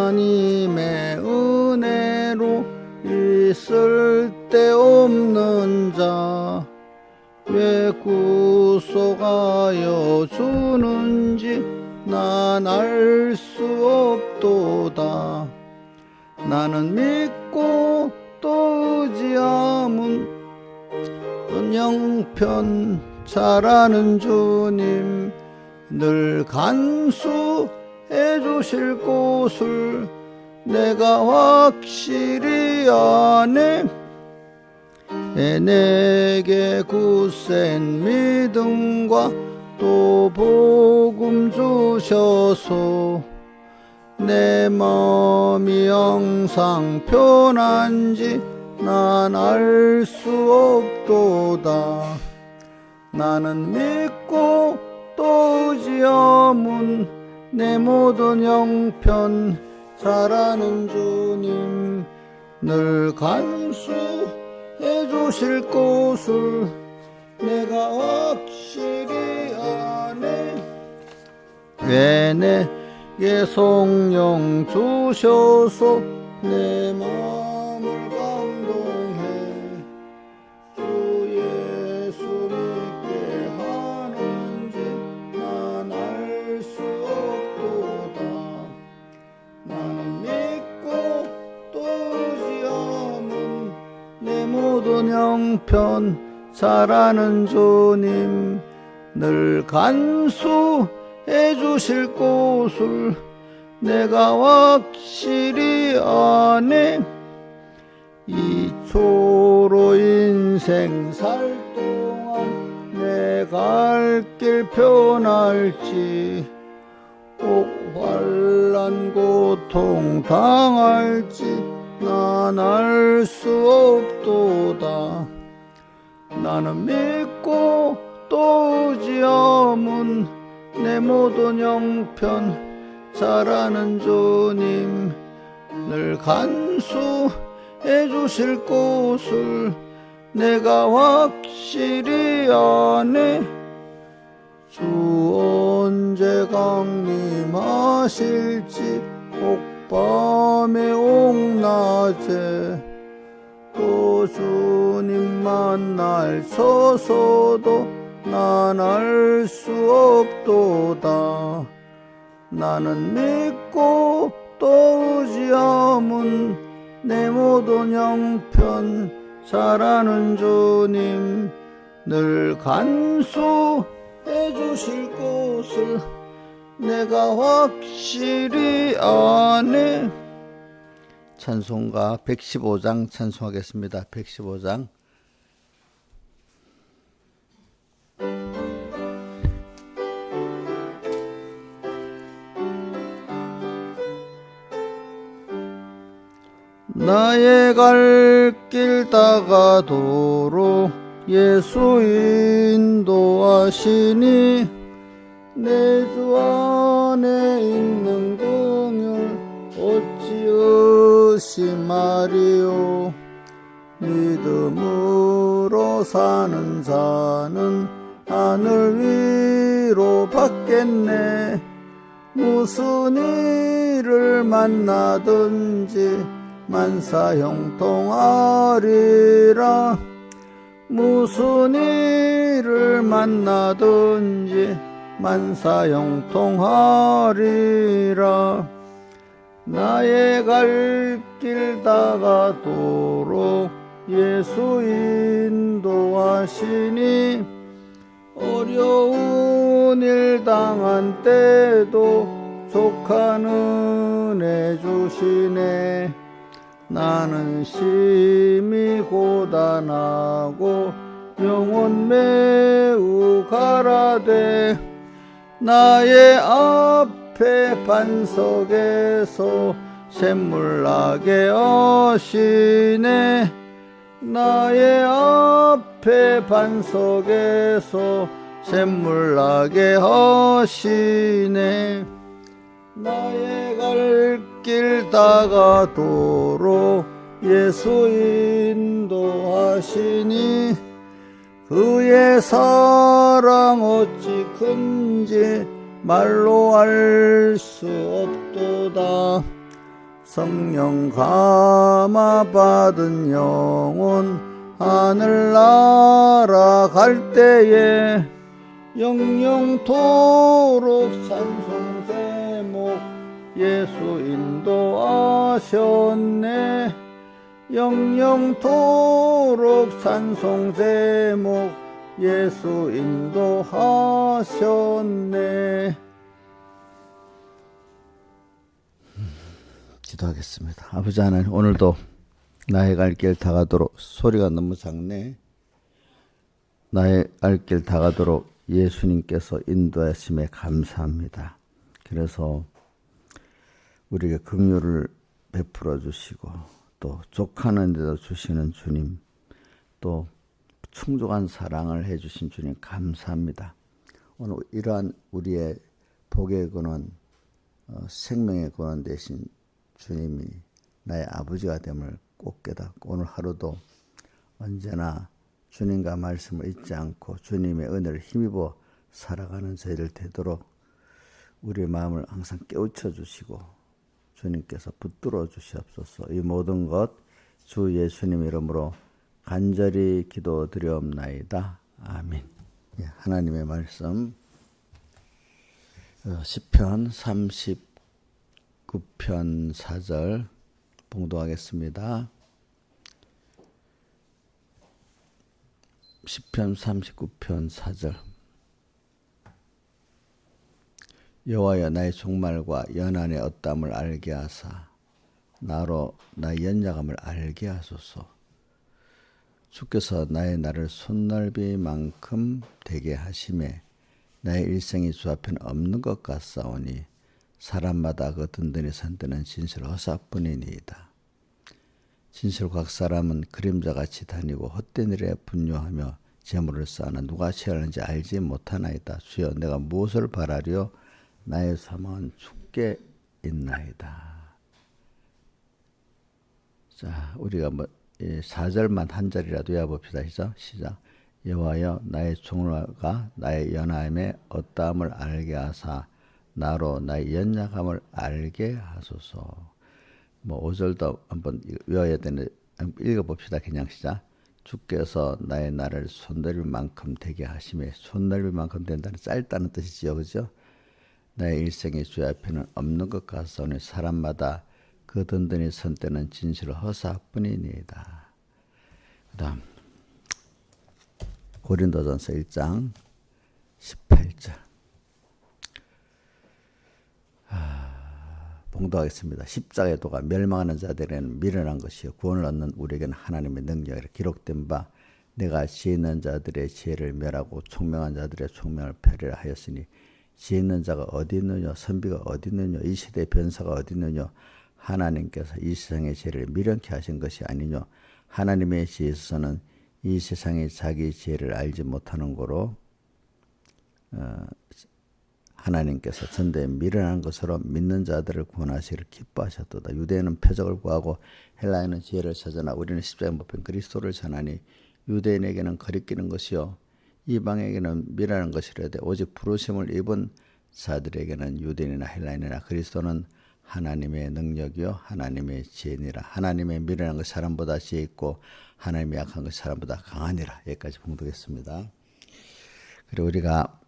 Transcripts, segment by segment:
하나님의 은혜로 있을 데 없는 자 왜 구속하여 주는지 난 알 수 없도다. 나는 믿고 또 의지함은 영편 잘하는 주님 늘 간수해 주실 곳을 내가 확실히 아네. 내게 굳센 믿음과 또 복음 주셔서 내 마음이 항상 편한지 난 알 수 없도다. 나는 믿고 또 의지함은 내 모든 형편 잘하는 주님 늘 간수해 주실 곳을 내가 확실히 아네. 왜 내게 성령 주셔서 내 마음을 감동해 주 예수 믿게 하는지 난 알 수 없도다. 나는 믿고 또 의지함은 내 모든 형편 잘하는 주님 늘 간수해 주실 곳을 내가 확실히 아네. 이 초로 인생 살 동안 내 갈 길 편할지 꼭 환난 고통 당할지 난 알 수 없도다. 나는 믿고 또 의지함은 내 모든 형편 잘하는 주님 늘 간수해 주실 곳을 내가 확실히 아네. 주 언제 강림하실지 꼭 밤에 옥낮에 또 주님 만날 서서도 난 알 수 없도다. 나는 믿고 또 의지함은 내 모든 형편 잘하는 주님 늘 간수해 주실 곳을 내가 확실히 아네. 찬송가 115장 찬송하겠습니다. 115장. 나의 갈 길 다가도록 예수 인도하시니 내 주 안에 있는 긍휼 어찌 의심하리요. 믿음으로 사는 자는 하늘 위로 받겠네. 무슨 일을 만나든지 만사 형통하리라. 무슨 일을 만나든지 만사 형통하리라. 나의 갈 길 다가도록 예수 인도하시니 어려운 일 당한 때도 족한 은혜 주시네. 나는 심히 고단하고 영혼 매우 가라되 나의 앞에 반석에서 샘물나게 하시네. 나의 앞에 반석에서 샘물나게 하시네. 나의 갈 길 다가도록 예수 인도하시니 그의 사랑 어찌 큰지 말로 알 수 없도다. 성령 감화 받은 영혼 하늘나라 갈 때에 영영토록 찬송제목 예수 인도하셨네. 영영토록 찬송제목 예수 인도하셨네. 기도하겠습니다. 아버지 하나님, 오늘도 나의 갈 길 다가도록, 소리가 너무 작네. 나의 갈 길 다가도록 예수님께서 인도하심에 감사합니다. 그래서 우리에게 긍휼을 베풀어 주시고 또 족하는 데도 주시는 주님, 또 충족한 사랑을 해주신 주님 감사합니다. 오늘 이러한 우리의 복의 근원, 생명의 근원 되신 주님이 나의 아버지가 됨을 꼭 깨닫고 오늘 하루도 언제나 주님과 말씀을 잊지 않고 주님의 은혜를 힘입어 살아가는 저희들 되도록 우리의 마음을 항상 깨우쳐 주시고 주님께서 붙들어 주시옵소서. 이 모든 것 주 예수님 이름으로 간절히 기도드리옵나이다. 아멘. 하나님의 말씀 시편 39편 4절 봉독하겠습니다. 시편 39편 4절. 여호와여 나의 종말과 연한의 어땀을 알게 하사 나로 나의 연약함을 알게 하소서. 주께서 나의 날을 손넓이만큼 되게 하심에 나의 일생이 주 앞에는 없는 것 같사오니 사람마다 그 든든히 선 때는 진실 허사뿐이니이다. 진실 각 사람은 그림자같이 다니고 헛된 일에 분뇨하며 재물을 쌓아 누가 취하는지 알지 못하나이다. 주여 내가 무엇을 바라리요? 나의 소망은 주께 있나이다. 자, 우리가 4절만 한 절이라도 외워봅시다. 시작. 여호와여 나의 종말과 나의 연함의 어떠함을 알게 하사 나로 나의 연약함을 알게 하소서. 5절도 한번 외워야 되는데 읽어봅시다. 그냥 시작. 주께서 나의 날을 손넓을 만큼 되게 하심에, 손넓을 만큼 된다는 짧다는 뜻이지요. 그죠? 나의 일생이 주 앞에는 없는 것 같사오니 사람마다 그 든든히 선 때는 진실 허사뿐이니이다. 그 다음 고린도전서 1장 18절 봉독하겠습니다. 십자가의 도가 멸망하는 자들에게는 미련한 것이요 구원을 얻는 우리에게는 하나님의 능력이라. 기록된 바 내가 지혜 있는 자들의 지혜를 멸하고 총명한 자들의 총명을 펴리라 하였으니 지혜 있는 자가 어디 있느냐, 선비가 어디 있느냐, 이 시대의 변사가 어디 있느냐. 하나님께서 이 세상의 지혜를 미련케 하신 것이 아니뇨. 하나님의 지혜에서는 이 세상이 자기 지혜를 알지 못하는 거로 하나님께서 전대에 미련한 것으로 믿는 자들을 구원하시기를 기뻐하셨도다. 유대인은 표적을 구하고 헬라인은 지혜를 찾으나 우리는 십자가에 못 박힌 그리스도를 전하니 유대인에게는 거리끼는 것이요 이방에게는 미련한 것이라되 오직 부르심을 입은 자들에게는 유대인이나 헬라인이나 그리스도는 하나님의 능력이요 하나님의 지혜니라. 하나님의 미련한 것 사람보다 지혜 있고 하나님의 약한 것 사람보다 강하니라. 여기까지 봉독했습니다. 그리고 우리가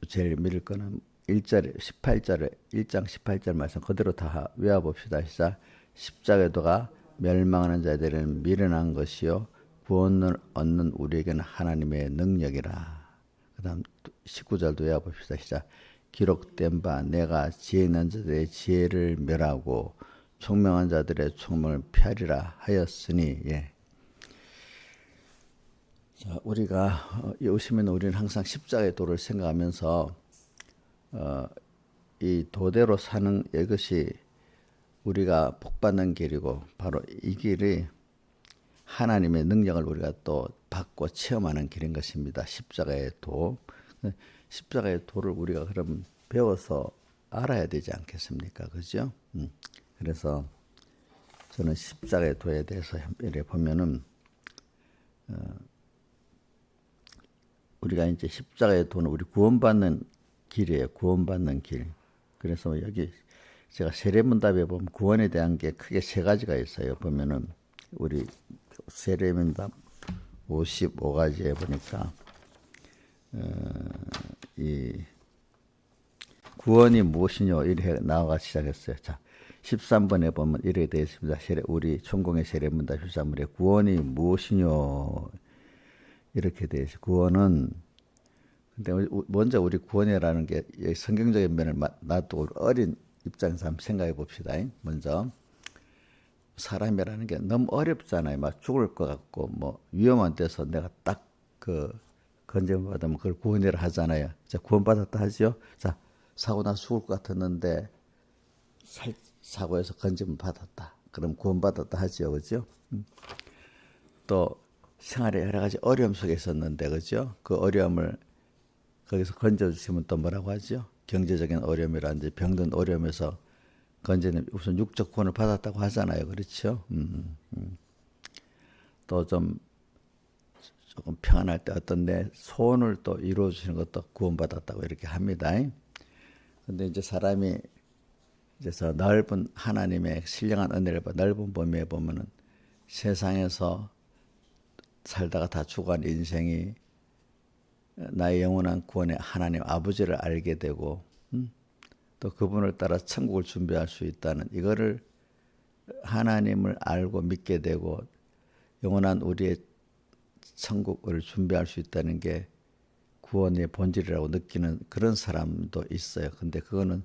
제일 믿을 거는 1장 18절 말씀 그대로 다 외워봅시다. 시작. 십자가의 도가 멸망하는 자들은 미련한 것이요 구원을 얻는 우리에게는 하나님의 능력이라. 그 다음 19절도 외워봅시다. 시작. 기록된 바 내가 지혜 있는 자들의 지혜를 멸하고 총명한 자들의 총명을 펴리라 하였으니. 자, 우리가 오시면 우리는 항상 십자가의 도를 생각하면서 이 도대로 사는 이것이 우리가 복받는 길이고 바로 이 길이 하나님의 능력을 우리가 또 받고 체험하는 길인 것입니다. 십자가의 도. 십자가의 도를 우리가 그럼 배워서 알아야 되지 않겠습니까? 그죠? 그래서 저는 십자가의 도에 대해서 이렇게 보면은 우리가 이제 십자가의 도는 우리 구원받는 길이에요. 구원받는 길. 그래서 여기 제가 세례문답에 보면 구원에 대한 게 크게 세 가지가 있어요. 보면은 우리 세례문답 55가지에 보니까 이 구원이 무엇이뇨 이렇게 나와 시작했어요. 자, 13번에 보면 이렇게 되어 있습니다. 우리 천공의 세례문답 13번에 구원이 무엇이뇨 이렇게 되어 있어요. 구원은 근데 먼저 우리 구원이라는 게 성경적인 면을 놔두고 어린 입장에서 한번 생각해 봅시다. 먼저 사람이라는 게 너무 어렵잖아요. 막 죽을 것 같고 뭐 위험한 데서 내가 딱 그 건짐을 받으면 그걸 구원이라 하잖아요. 자, 구원받았다 하죠. 자, 사고 나서 죽을 것 같았는데 사고에서 건짐을 받았다. 그럼 구원받았다 하죠. 그죠? 또 생활에 여러 가지 어려움 속에 있었는데 그죠? 그 어려움을 거기서 건져주시면 또 뭐라고 하죠? 경제적인 어려움이라든지 병든 어려움에서 건져내 우선 육적 구원을 받았다고 하잖아요. 그렇죠? 또 조금 평안할 때 어떤 내 소원을 또 이루어 주시는 것도 구원받았다고 이렇게 합니다. 근데 이제 사람이 이제 저 넓은 하나님의 신령한 은혜를 넓은 범위에 보면은 세상에서 살다가 다 죽어간 인생이 나의 영원한 구원의 하나님 아버지를 알게 되고 또 그분을 따라 천국을 준비할 수 있다는 이거를 하나님을 알고 믿게 되고 영원한 우리의 천국을 준비할 수 있다는 게 구원의 본질이라고 느끼는 그런 사람도 있어요. 근데 그거는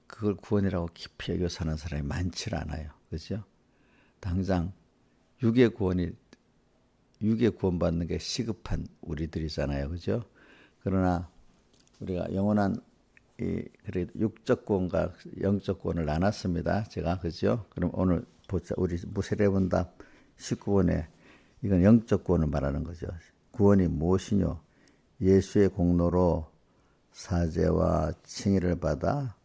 그걸 구원이라고 깊이 여겨 사는 사람이 많지 않아요. 그죠? 당장 육의 구원받는 게 시급한 우리들이잖아요. 그죠? 그러나 우리가 영원한 그래 육적 구원과 영적 구원을 나눴습니다. 제가 그죠? 그럼 오늘 보자. 우리 세례문답 19번에 이건 영적 구원을 말하는 거죠. 구원이 무엇이뇨? 예수의 공로로 사죄와 칭의를 받아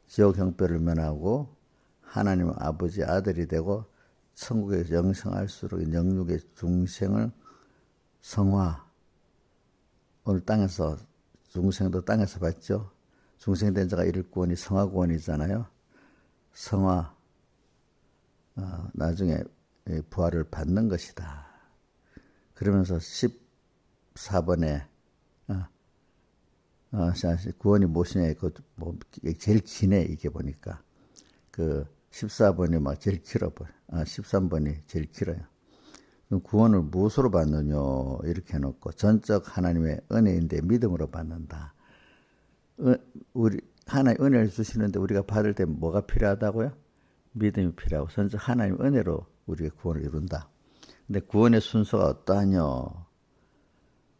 지옥 형벌을 면하고 하나님 아버지 아들이 되고 천국에서 영생할수록 영육의 중생을 성화. 오늘 땅에서 중생도 땅에서 받죠. 중생된 자가 이룰 구원이 성화구원이잖아요. 성화 나중에 부활을 받는 것이다. 그러면서 14번에 구원이 무엇이냐 뭐 제일 기네 이게 보니까 그 14번이 막 제일 길어 13번이 제일 길어요. 그럼 구원을 무엇으로 받느냐 이렇게 해놓고 전적 하나님의 은혜인데 믿음으로 받는다. 우리 하나님 은혜를 주시는데 우리가 받을 때 뭐가 필요하다고요? 믿음이 필요하고 전적 하나님 은혜로 우리의 구원을 이룬다. 근데 구원의 순서가 어떠하뇨?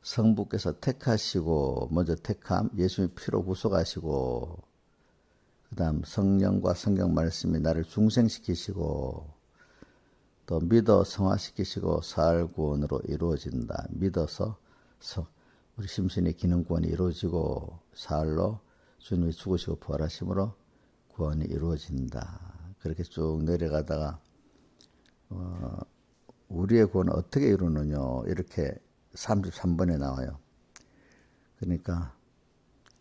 성부께서 택하시고 먼저 택함 예수님의 피로 구속하시고 그 다음 성령과 성경 말씀이 나를 중생시키시고 또 믿어 성화시키시고 사할 구원으로 이루어진다. 믿어서 우리 심신의 기능 구원이 이루어지고 사할로 주님이 죽으시고 부활하심으로 구원이 이루어진다. 그렇게 쭉 내려가다가 우리의 구원은 어떻게 이루느냐 이렇게 33번에 나와요. 그러니까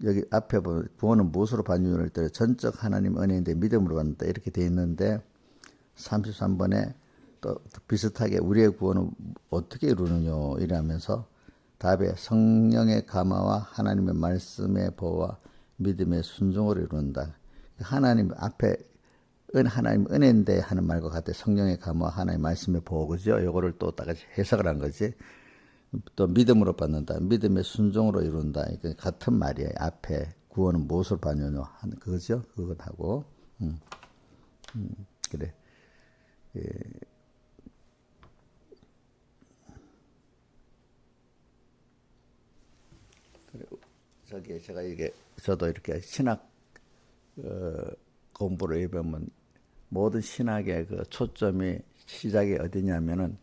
여기 앞에 보면 구원은 무엇으로 받느냐를 때 전적 하나님 은혜인데 믿음으로 받는다 이렇게 되어 있는데 33번에 또 비슷하게 우리의 구원은 어떻게 이루느냐 이러면서 답에 성령의 감화와 하나님의 말씀의 보호와 믿음의 순종으로 이룬다. 하나님 앞에 하나님 은혜인데 하는 말과 같아 성령의 감화 하나님의 말씀의 보호 그죠? 이거를 또 다같이 해석을 한 거지. 또 믿음으로 받는다. 믿음의 순종으로 이룬다. 이게 같은 말이에요. 앞에 구원은 무엇으로 받느냐 하는 그거죠. 그것하고 그래. 예. 그래. 저기 제가 저도 이렇게 신학 공부를 해보면 모든 신학의 그 초점이 시작이 어디냐면은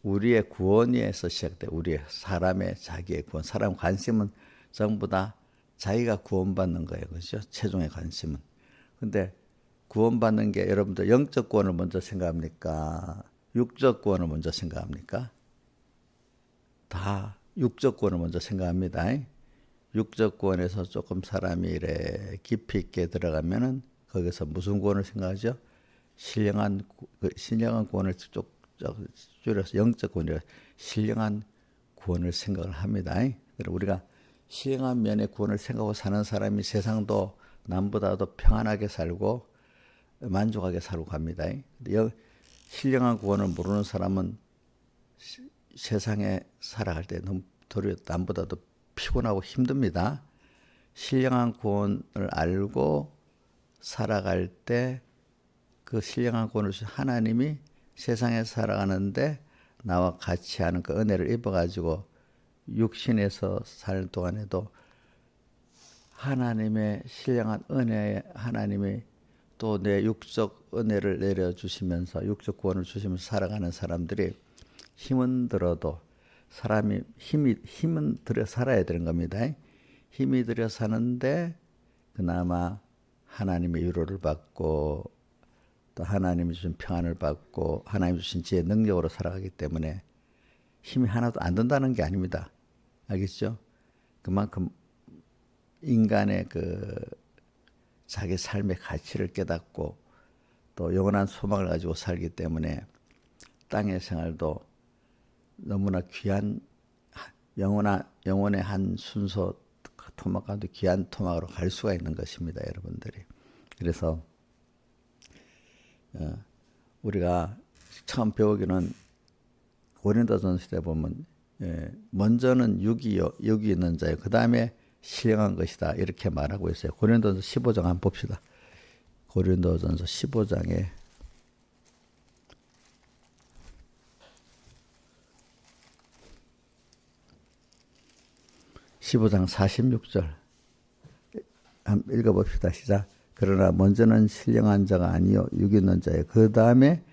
우리의 구원에서 시작돼. 우리의 사람의 자기의 구원. 사람 관심은 전부 다 자기가 구원받는 거예요. 그렇죠? 최종의 관심은. 근데 구원받는 게 여러분들 영적 구원을 먼저 생각합니까? 육적 구원을 먼저 생각합니까? 다 육적 구원을 먼저 생각합니다. 육적 구원에서 조금 사람이 이래 깊이 있게 들어가면은 거기서 무슨 구원을 생각하죠? 신령한 구원을 쭉 줄여서 영적 구원이라 신령한 구원을 생각을 합니다. 우리가 신령한 면의 구원을 생각하고 사는 사람이 세상도 남보다도 평안하게 살고 만족하게 살고 갑니다. 신령한 구원을 모르는 사람은 세상에 살아갈 때 너무 도리어 남보다도 피곤하고 힘듭니다. 신령한 구원을 알고 살아갈 때 그 신령한 구원을 주신 하나님이 세상에 살아가는데 나와 같이 하는 그 은혜를 입어가지고 육신에서 살 동안에도 하나님의 신령한 은혜에 하나님이 또 내 육적 은혜를 내려주시면서 육적 구원을 주시면서 살아가는 사람들이 힘은 들어도 사람이 힘은 들여 살아야 되는 겁니다. 힘이 들여 사는데 그나마 하나님의 위로를 받고 또 하나님이 주신 평안을 받고 하나님이 주신 지혜 능력으로 살아가기 때문에 힘이 하나도 안 든다는 게 아닙니다. 알겠죠? 그만큼 인간의 그 자기 삶의 가치를 깨닫고 또 영원한 소망을 가지고 살기 때문에 땅의 생활도 너무나 귀한 영혼의 한 순서 토막과도 귀한 토막으로 갈 수가 있는 것입니다, 여러분들이. 그래서 우리가 처음 배우기는 고린도전서 때 보면 먼저는 육이 있는 자요, 그 다음에 신령한 것이다 이렇게 말하고 있어요. 고린도전서 15장 한번 봅시다. 고린도전서 15장에 15장 46절 한번 읽어봅시다. 시작. 그러나 먼저는 신령한 자가 아니요 육이 있는 자예요. 그 다음에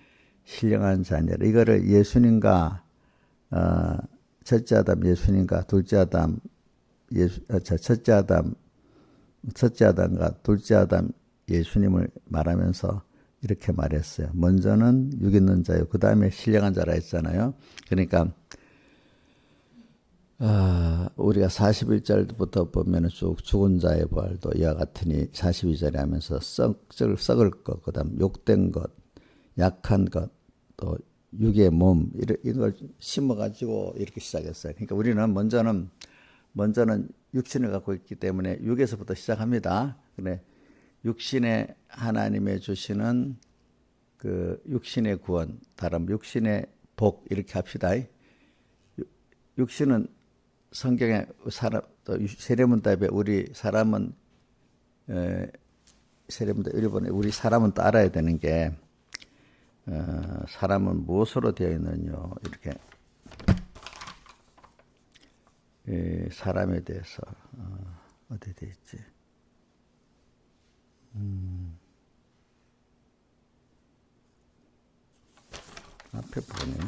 신령한 자니라. 이거를 예수님과 첫째 아담 예수님과 둘째 아담 첫째 아담과 둘째 아담 예수님을 말하면서 이렇게 말했어요. 먼저는 육 있는 자요. 그 다음에 신령한 자라 했잖아요. 그러니까 우리가 41절부터 보면 쭉 죽은 자의 부활도 이와 같으니 42절에 하면서 썩을 것, 그 다음 욕된 것, 약한 것, 또 육의 몸, 이걸 심어가지고 이렇게 시작했어요. 그러니까 우리는 먼저는 육신을 갖고 있기 때문에 육에서부터 시작합니다. 근데 육신의 하나님의 주시는 그 육신의 구원, 다른 육신의 복 이렇게 합시다. 육신은 성경에 세례문답에 우리 사람은 세례문답 1번에 우리 사람은 또 알아야 되는 게 사람은 무엇으로 되어 있느냐 이렇게 사람에 대해서 어디 되어 있지? 앞에 보네.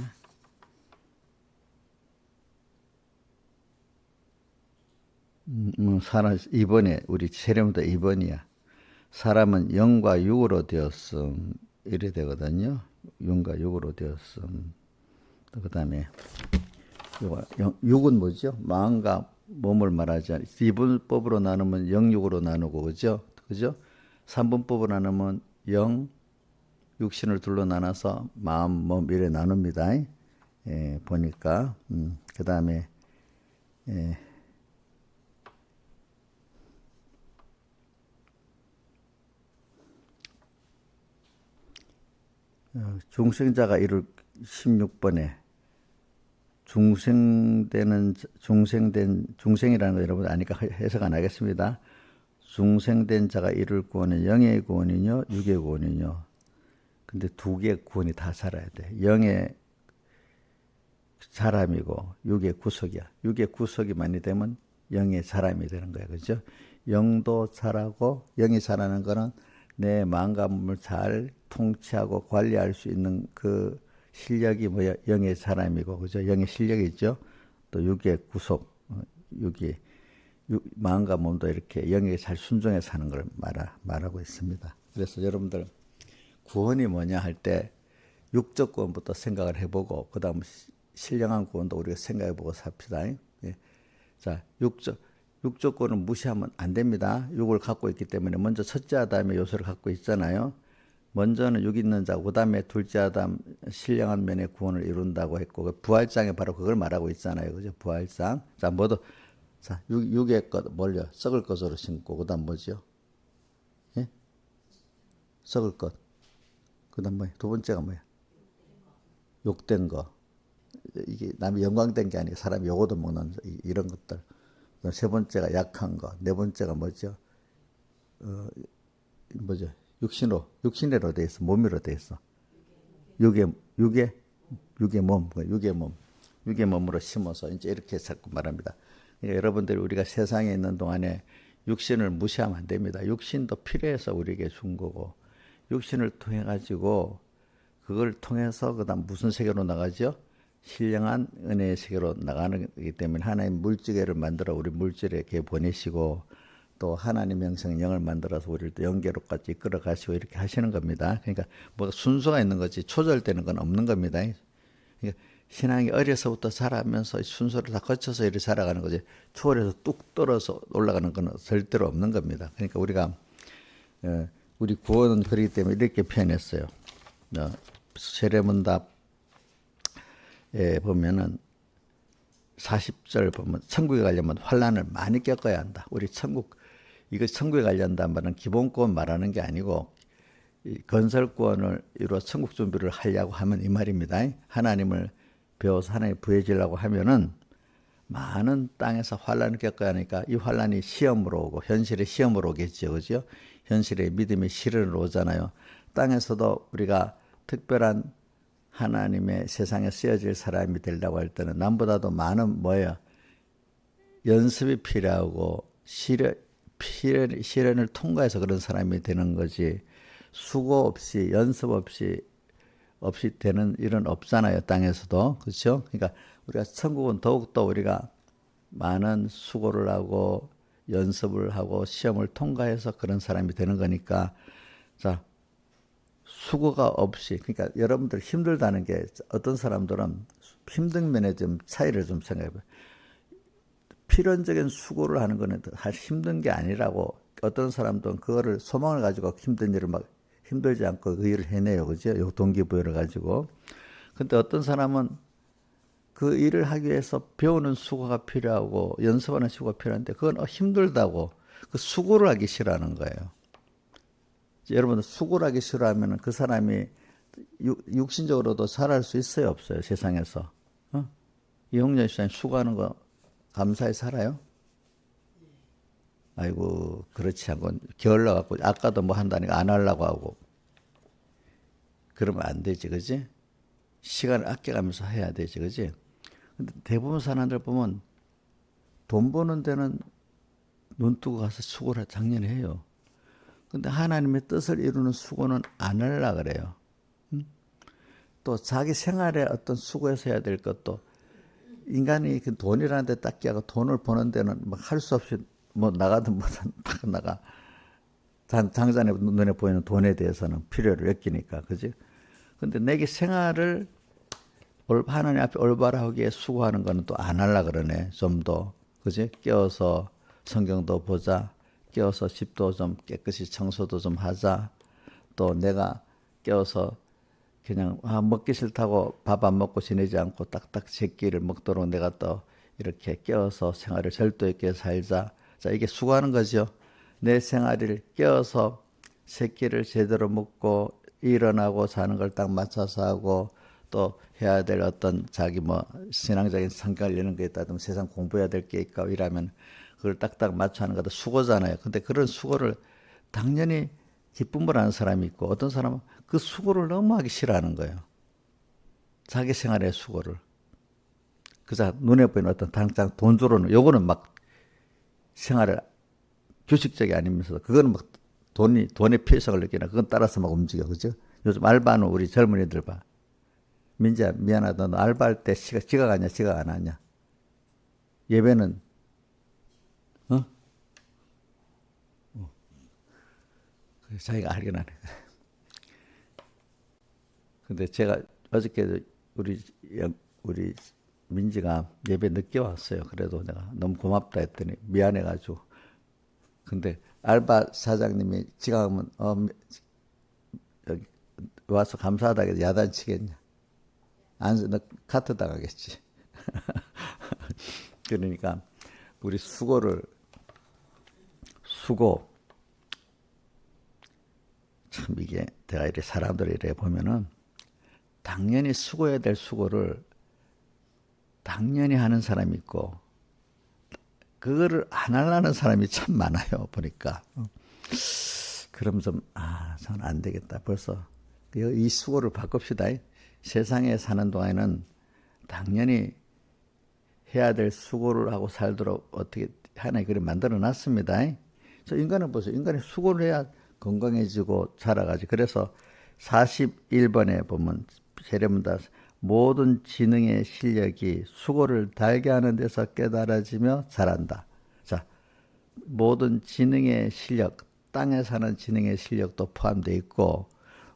사람 2번에 우리 세례문답 2번이야. 사람은 영과 육으로 되었음 이래 되거든요. 영과 육으로 되었음. 또 그다음에 육은 뭐죠? 마음과 몸을 말하지 않아요. 2분법으로 나누면 영육으로 나누고 그죠? 3분법으로 나누면 영, 육신을 둘로 나눠서 마음, 몸 이래 나눕니다. 보니까 그다음에 중생자가 이룰 16번에 중생이라는 거 여러분 아니까 해석 안 하겠습니다. 중생된 자가 이룰 구원은 영의 구원이뇨, 육의 구원이뇨. 근데 두 개의 구원이 다 살아야 돼. 영의 사람이고 육의 구속이야. 육의 구속이 많이 되면 영의 사람이 되는 거야, 그렇죠? 영도 잘하고 영이 잘하는 거는 내 마음과 몸을 잘 통치하고 관리할 수 있는 그 실력이 뭐야? 영의 사람이고, 그죠? 영의 실력이 있죠? 또 육의 구속, 마음과 몸도 이렇게 영에 잘 순종해 사는 걸 말하고 있습니다. 그래서 여러분들 구원이 뭐냐 할 때 육적 구원부터 생각을 해보고, 그 다음 신령한 구원도 우리가 생각해보고 삽시다. 자, 육조권은 무시하면 안 됩니다. 육을 갖고 있기 때문에 먼저 첫째 아담의 요소를 갖고 있잖아요. 먼저는 육 있는 자, 그 다음에 둘째 아담 신령한 면의 구원을 이룬다고 했고, 그 부활장에 바로 그걸 말하고 있잖아요. 그죠? 부활장. 자, 뭐도, 자, 육의 것, 뭘요? 썩을 것으로 심고, 그 다음 뭐죠? 예? 썩을 것. 그 다음 뭐야? 두 번째가 뭐야? 욕된 거. 이게 남이 영광된 게 아니고 사람이 요거도 먹는 이런 것들. 세 번째가 약한 거. 네 번째가 뭐죠? 뭐죠? 육신으로 돼 있어. 몸으로 돼 있어. 육의 몸, 육의 몸으로 심어서 이제 이렇게 자꾸 말합니다. 그러니까 여러분들이 우리가 세상에 있는 동안에 육신을 무시하면 안 됩니다. 육신도 필요해서 우리에게 준 거고, 육신을 통해 가지고 그걸 통해서 그다음 무슨 세계로 나가죠? 신령한 은혜의 세계로 나가는 거기 때문에 하나님 물질계를 만들어 우리 물질에게 보내시고, 또 하나님 형상 영을 만들어서 우리를 또 영계로까지 이끌어 가시고 이렇게 하시는 겁니다. 그러니까 뭐 순서가 있는 거지 초절되는 건 없는 겁니다. 그러니까 신앙이 어려서부터 자라면서 순서를 다 거쳐서 이렇게 살아가는 거지, 초월해서 뚝 떨어서 올라가는 건 절대로 없는 겁니다. 그러니까 우리가 우리 구원은 그렇기 때문에 이렇게 표현했어요. 세례문답에 보면은 40절 보면 천국에 가려면 환난을 많이 겪어야 한다. 우리 이거 천국에 가려한다는 말은 기본권 말하는 게 아니고 건설권을 이루어 천국 준비를 하려고 하면 이 말입니다. 하나님을 배워서 하나님 부해지려고 하면은 많은 땅에서 환난을 겪어야 하니까 이 환난이 시험으로 오고 현실의 시험으로 오겠죠. 그죠? 현실의 믿음의 시련으로 오잖아요. 땅에서도 우리가 특별한 하나님의 세상에 쓰여질 사람이 되려고 할 때는 남보다도 많은 뭐예요? 연습이 필요하고 시련을 통과해서 그런 사람이 되는 거지, 수고 없이 연습 없이 되는 일은 없잖아요. 땅에서도. 그렇죠? 그러니까 우리가 천국은 더욱더 우리가 많은 수고를 하고 연습을 하고 시험을 통과해서 그런 사람이 되는 거니까, 자, 수고가 없이, 그러니까 여러분들 힘들다는 게 어떤 사람들은 힘든 면에 좀 차이를 좀 생각해 봐요. 필연적인 수고를 하는 거는 사실 힘든 게 아니라고, 어떤 사람들은 그거를 소망을 가지고 힘든 일을 막 힘들지 않고 그 일을 해내요. 그죠? 요 동기부여를 가지고. 근데 어떤 사람은 그 일을 하기 위해서 배우는 수고가 필요하고 연습하는 수고가 필요한데 그건 힘들다고 그 수고를 하기 싫어하는 거예요. 여러분들 수고를 하기 싫어하면 그 사람이 육신적으로도 살아갈 수 있어요, 없어요? 세상에서. 이홍렬 씨는 수고하는 거 감사히 살아요? 아이고, 그렇지 않고 게을러 갖고 아까도 뭐 한다니까 안 하려고 하고 그러면 안 되지, 그지? 시간을 아껴가면서 해야 되지, 그지? 근데 대부분 사람들 보면 돈 버는 데는 눈 뜨고 가서 수고를 작년에 해요. 근데 하나님의 뜻을 이루는 수고는 안 하려고 그래요. 또 자기 생활에 어떤 수고해서 해야 될 것도, 인간이 그 돈이라는 데 딱 끼고 돈을 버는 데는 막 할 수 없이 뭐 나가든 뭐든 딱 나가. 당장에 눈에 보이는 돈에 대해서는 필요를 느끼니까, 그지? 근데 내게 생활을 하나님 앞에 올바르게 수고하는 거는 또 안 하려고 그러네. 좀 더, 그지? 깨어서 성경도 보자. 깨어서 집도 좀 깨끗이 청소도 좀 하자. 또 내가 깨어서 그냥 먹기 싫다고 밥 안 먹고 지내지 않고 딱딱 제 끼를 먹도록 내가 또 이렇게 깨어서 생활을 절도 있게 살자. 자, 이게 수고하는 거죠. 내 생활을 깨어서 세 끼를 제대로 먹고 일어나고 사는 걸 딱 맞춰서 하고, 또 해야 될 어떤 자기 뭐 신앙적인 성격을 내는 게 있다든지 세상 공부해야 될 게 있고 이러면 그걸 딱딱 맞춰 하는 것도 수고잖아요. 근데 그런 수고를 당연히 기쁨을 하는 사람이 있고, 어떤 사람은 그 수고를 너무 하기 싫어하는 거예요. 자기 생활의 수고를. 그저 눈에 보이는 어떤 당장 돈 주로는, 요거는 막 생활을 규칙적이 아니면서도 그거는 막 돈의 필요성을 느끼나 그건 따라서 막 움직여. 그죠? 요즘 알바하는 우리 젊은이들 봐. 민지야, 미안하다. 너 알바할 때 지각 하냐, 지각 안 하냐? 예배는, 자기가 알긴 하네. 근데 제가 어저께 우리 민지가 예배 늦게 왔어요. 그래도 내가 너무 고맙다 했더니 미안해가지고. 근데 알바 사장님이 지가 하면 여기 와서 감사하다 해서 야단치겠냐. 너 카트 당하겠지. 그러니까 우리 수고 참 이게 내가 이렇게 사람들을 이래 보면은 당연히 수고해야 될 수고를 당연히 하는 사람이 있고 그거를 안 하려는 사람이 참 많아요. 보니까. 그럼 좀 저는 안 되겠다. 벌써 이 수고를 바꿉시다. 세상에 사는 동안에는 당연히 해야 될 수고를 하고 살도록 어떻게 하나님 그래 만들어 놨습니다. 저 인간은 보세요. 인간이 수고를 해야 건강해지고 자라가지. 그래서 41번에 보면 세례문답 모든 지능의 실력이 수고를 달게 하는 데서 깨달아지며 자란다. 자, 모든 지능의 실력, 땅에 사는 지능의 실력도 포함되어 있고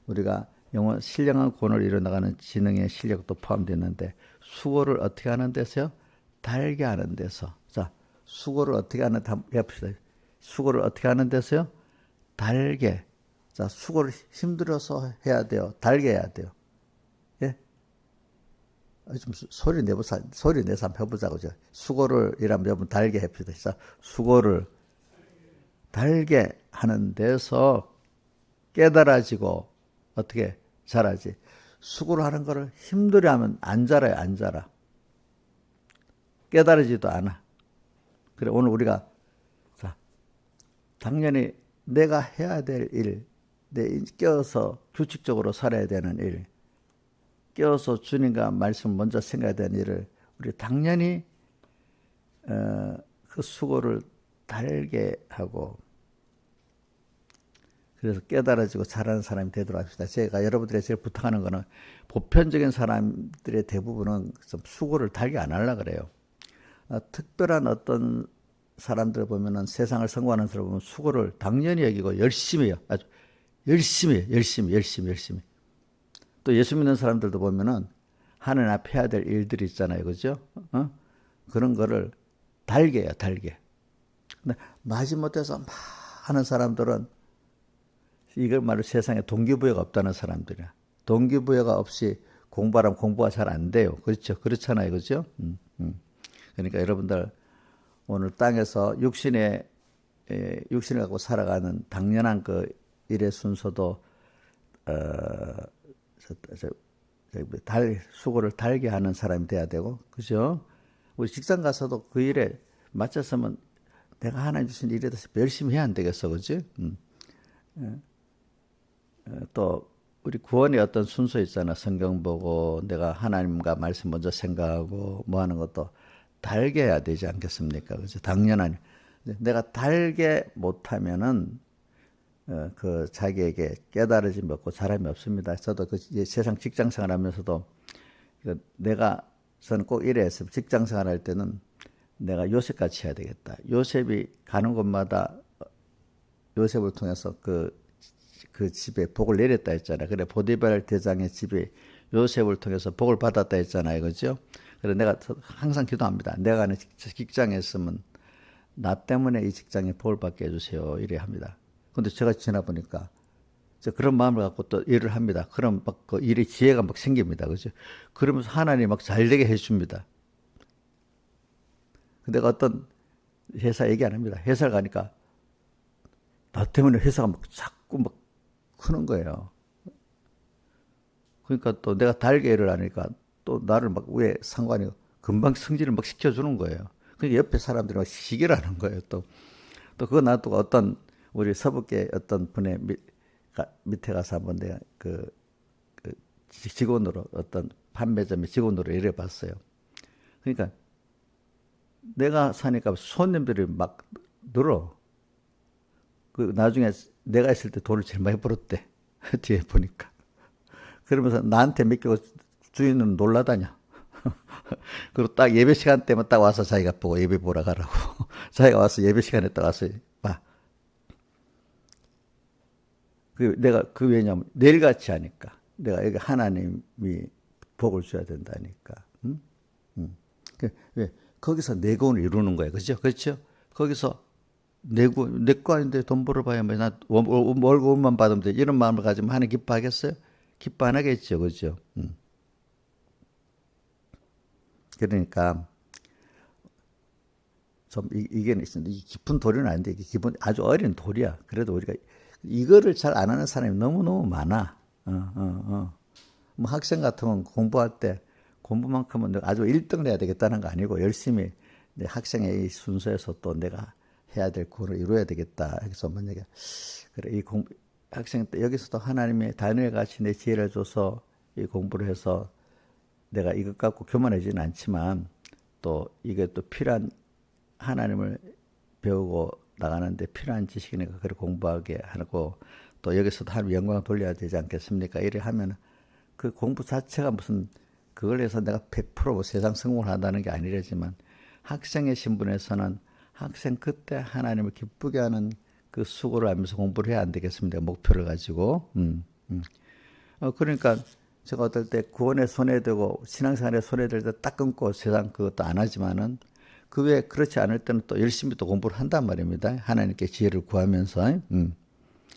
우리가 영원 신령한 구원을 이뤄나가는 지능의 실력도 포함되어 있는데 수고를 어떻게 하는 데서요? 달게 하는 데서. 자, 수고를 어떻게 하는 데 해봅시다. 수고를 어떻게 하는 데서요? 달게. 자, 수고를 힘들어서 해야 돼요. 달게 해야 돼요. 예? 좀 소리 내서 한번 해보자고. 수고를 이라면 여러분 달게 해봅시다. 자, 수고를 달게 하는 데서 깨달아지고 어떻게 자라지? 수고를 하는 거를 힘들어 하면 안 자라요, 안 자라. 깨달아지도 않아. 그래, 오늘 우리가, 자, 당연히 내가 해야 될 일, 껴서 규칙적으로 살아야 되는 일, 껴서 주님과 말씀 먼저 생각해야 되는 일을 우리 당연히, 그 수고를 달게 하고, 그래서 깨달아지고 잘하는 사람이 되도록 합시다. 제가 여러분들에게 제일 부탁하는 거는 보편적인 사람들의 대부분은 좀 수고를 달게 안 하려고 그래요. 특별한 어떤 사람들 보면은 세상을 성공하는 사람 보면 수고를 당연히 여기고 열심히 해요. 아주 열심히. 또 예수 믿는 사람들도 보면은 하나님 앞에 해야 될 일들이 있잖아요. 그죠? 그런 거를 달게 해요, 달게. 근데 마지못해서 막 하는 사람들은 이걸 말로 세상에 동기부여가 없다는 사람들이야. 동기부여가 없이 공부하면 공부가 잘 안 돼요. 그렇죠? 그렇잖아요. 그죠? 그러니까 여러분들 오늘 땅에서 육신을 갖고 살아가는 당연한 그 일의 순서도 수고를 달게 하는 사람이 돼야 되고, 그죠? 우리 직장 가서도 그 일에 맞췄으면 내가 하나님 주신 일에 대해서 열심히 해야 안 되겠어, 그지? 또 우리 구원의 어떤 순서 있잖아. 성경 보고 내가 하나님과 말씀 먼저 생각하고 뭐 하는 것도 달게 해야 되지 않겠습니까? 그죠? 당연한. 내가 달게 못하면은 그 자기에게 깨달아짐이 없고 사람이 없습니다. 저도 그 세상 직장 생활하면서도 저는 꼭 이래서 직장 생활할 때는 내가 요셉같이 해야 되겠다. 요셉이 가는 곳마다 요셉을 통해서 그 집에 복을 내렸다 했잖아요. 그래 보디발 대장의 집에 요셉을 통해서 복을 받았다 했잖아요. 그죠? 그래서 내가 항상 기도합니다. 내가 가는 직장에 있으면 나 때문에 이 직장에 복을 받게 해주세요. 이래 합니다. 근데 제가 지나보니까 그런 마음을 갖고 또 일을 합니다. 그럼 막 그 일에 지혜가 막 생깁니다. 그죠? 그러면서 하나님이 막 잘되게 해줍니다. 근데 어떤 회사 얘기 안 합니다. 회사를 가니까 나 때문에 회사가 막 자꾸 막 크는 거예요. 그러니까 또 내가 달게 일을 하니까 또 나를 막 왜 상관이 금방 승진을 막 시켜주는 거예요. 그러니까 옆에 사람들이 막 시기를 하는 거예요. 또 그거 놔두고 어떤 우리 서북계 어떤 분의 밑에 가서 한번 내가 그 직원으로 어떤 판매점의 직원으로 일해봤어요. 그러니까 내가 사니까 손님들이 막 늘어. 그 나중에 내가 있을 때 돈을 제일 많이 벌었대. 뒤에 보니까. 그러면서 나한테 맡기고 주인은 놀라다녀. 그리고 딱 예배 시간 때면 딱 와서 자기가 보고 예배 보러 가라고. 자기가 와서 예배 시간에 딱 와서 봐. 내가 왜냐면 내일같이 하니까. 내가 여기 하나님이 복을 줘야 된다니까. 왜? 거기서 내구원을 이루는 거예요. 그죠? 그렇죠? 거기서 내 거 아닌데 돈 벌어봐야 뭐, 나 월급만 받으면 돼. 이런 마음을 가지면 하나님 기뻐하겠어요? 기뻐 안 하겠죠. 그죠? 그러니까 좀 이게 있습니다. 이 깊은 도리는 아닌데 이게 기본 아주 어린 도리야. 그래도 우리가 이거를 잘 안 하는 사람이 너무너무 많아. 뭐 학생 같으면 공부할 때 공부만큼은 내가 아주 1등을 해야 되겠다는 거 아니고 열심히 내 학생의 이 순서에서 또 내가 해야 될 구원을 이루어야 되겠다. 해서 만약에 그래 이 학생 때 여기서도 하나님의 단위에 같이 내 지혜를 줘서 이 공부를 해서 내가 이것 갖고 교만하지는 않지만 또 이게 또 필요한 하나님을 배우고 나가는데 필요한 지식이니까 그걸 공부하게 하고 또 여기서도 하나님 영광을 돌려야 되지 않겠습니까? 이래 하면 그 공부 자체가 무슨 그걸 해서 내가 100% 세상 성공을 한다는 게 아니라지만 학생의 신분에서는 학생 그때 하나님을 기쁘게 하는 그 수고를 하면서 공부를 해야 안 되겠습니까? 목표를 가지고. 그러니까 제가 어떨 때 구원에 손해되고 신앙생활에 손해될 때 딱 끊고 세상 그것도 안 하지만은 그 외에 그렇지 않을 때는 또 열심히 또 공부를 한단 말입니다. 하나님께 지혜를 구하면서.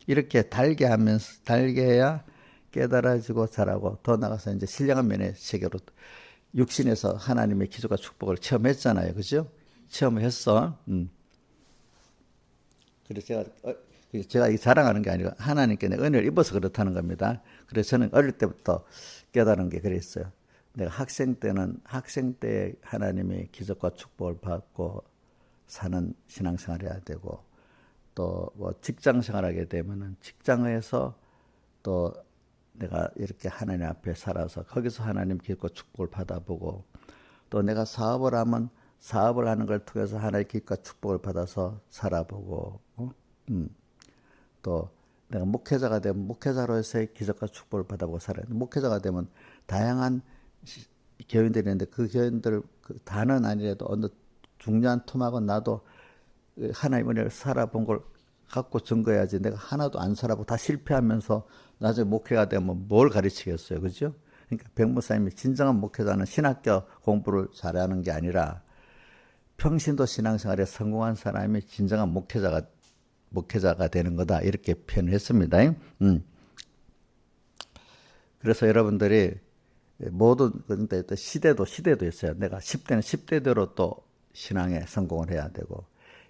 이렇게 달게 하면서, 달게 해야 깨달아지고 잘하고 더 나가서 이제 신령한 면의 세계로 육신에서 하나님의 기적과 축복을 체험했잖아요. 그죠? 체험했어. 그래서 제가 이 자랑하는 게 아니고 하나님께 내 은혜를 입어서 그렇다는 겁니다. 그래서 저는 어릴 때부터 깨달은 게 그랬어요. 내가 학생 때 하나님의 기적과 축복을 받고 사는 신앙생활을 해야 되고 또 뭐 직장 생활하게 되면은 직장에서 또 내가 이렇게 하나님 앞에 살아서 거기서 하나님 기적과 축복을 받아보고 또 내가 사업을 하면 사업을 하는 걸 통해서 하나님의 기적과 축복을 받아서 살아보고 또 내가 목회자가 되면 목회자로서의 기적과 축복을 받아보고 살아야 돼. 목회자가 되면 다양한 교인들이 있는데 그 교인들 그 다는 아니라도 어느 중요한 토막은 나도 하나님 은혜를 살아본 걸 갖고 증거해야지. 내가 하나도 안 살아보고 다 실패하면서 나중에 목회가 되면 뭘 가르치겠어요. 그죠? 그러니까 백목사님이 진정한 목회자는 신학교 공부를 잘하는 게 아니라 평신도 신앙생활에 성공한 사람이 진정한 목회자가 되는 거다. 이렇게 표현을 했습니다. 그래서 여러분들이 모든 시대도 있어요. 내가 10대는 10대대로 또 신앙에 성공을 해야 되고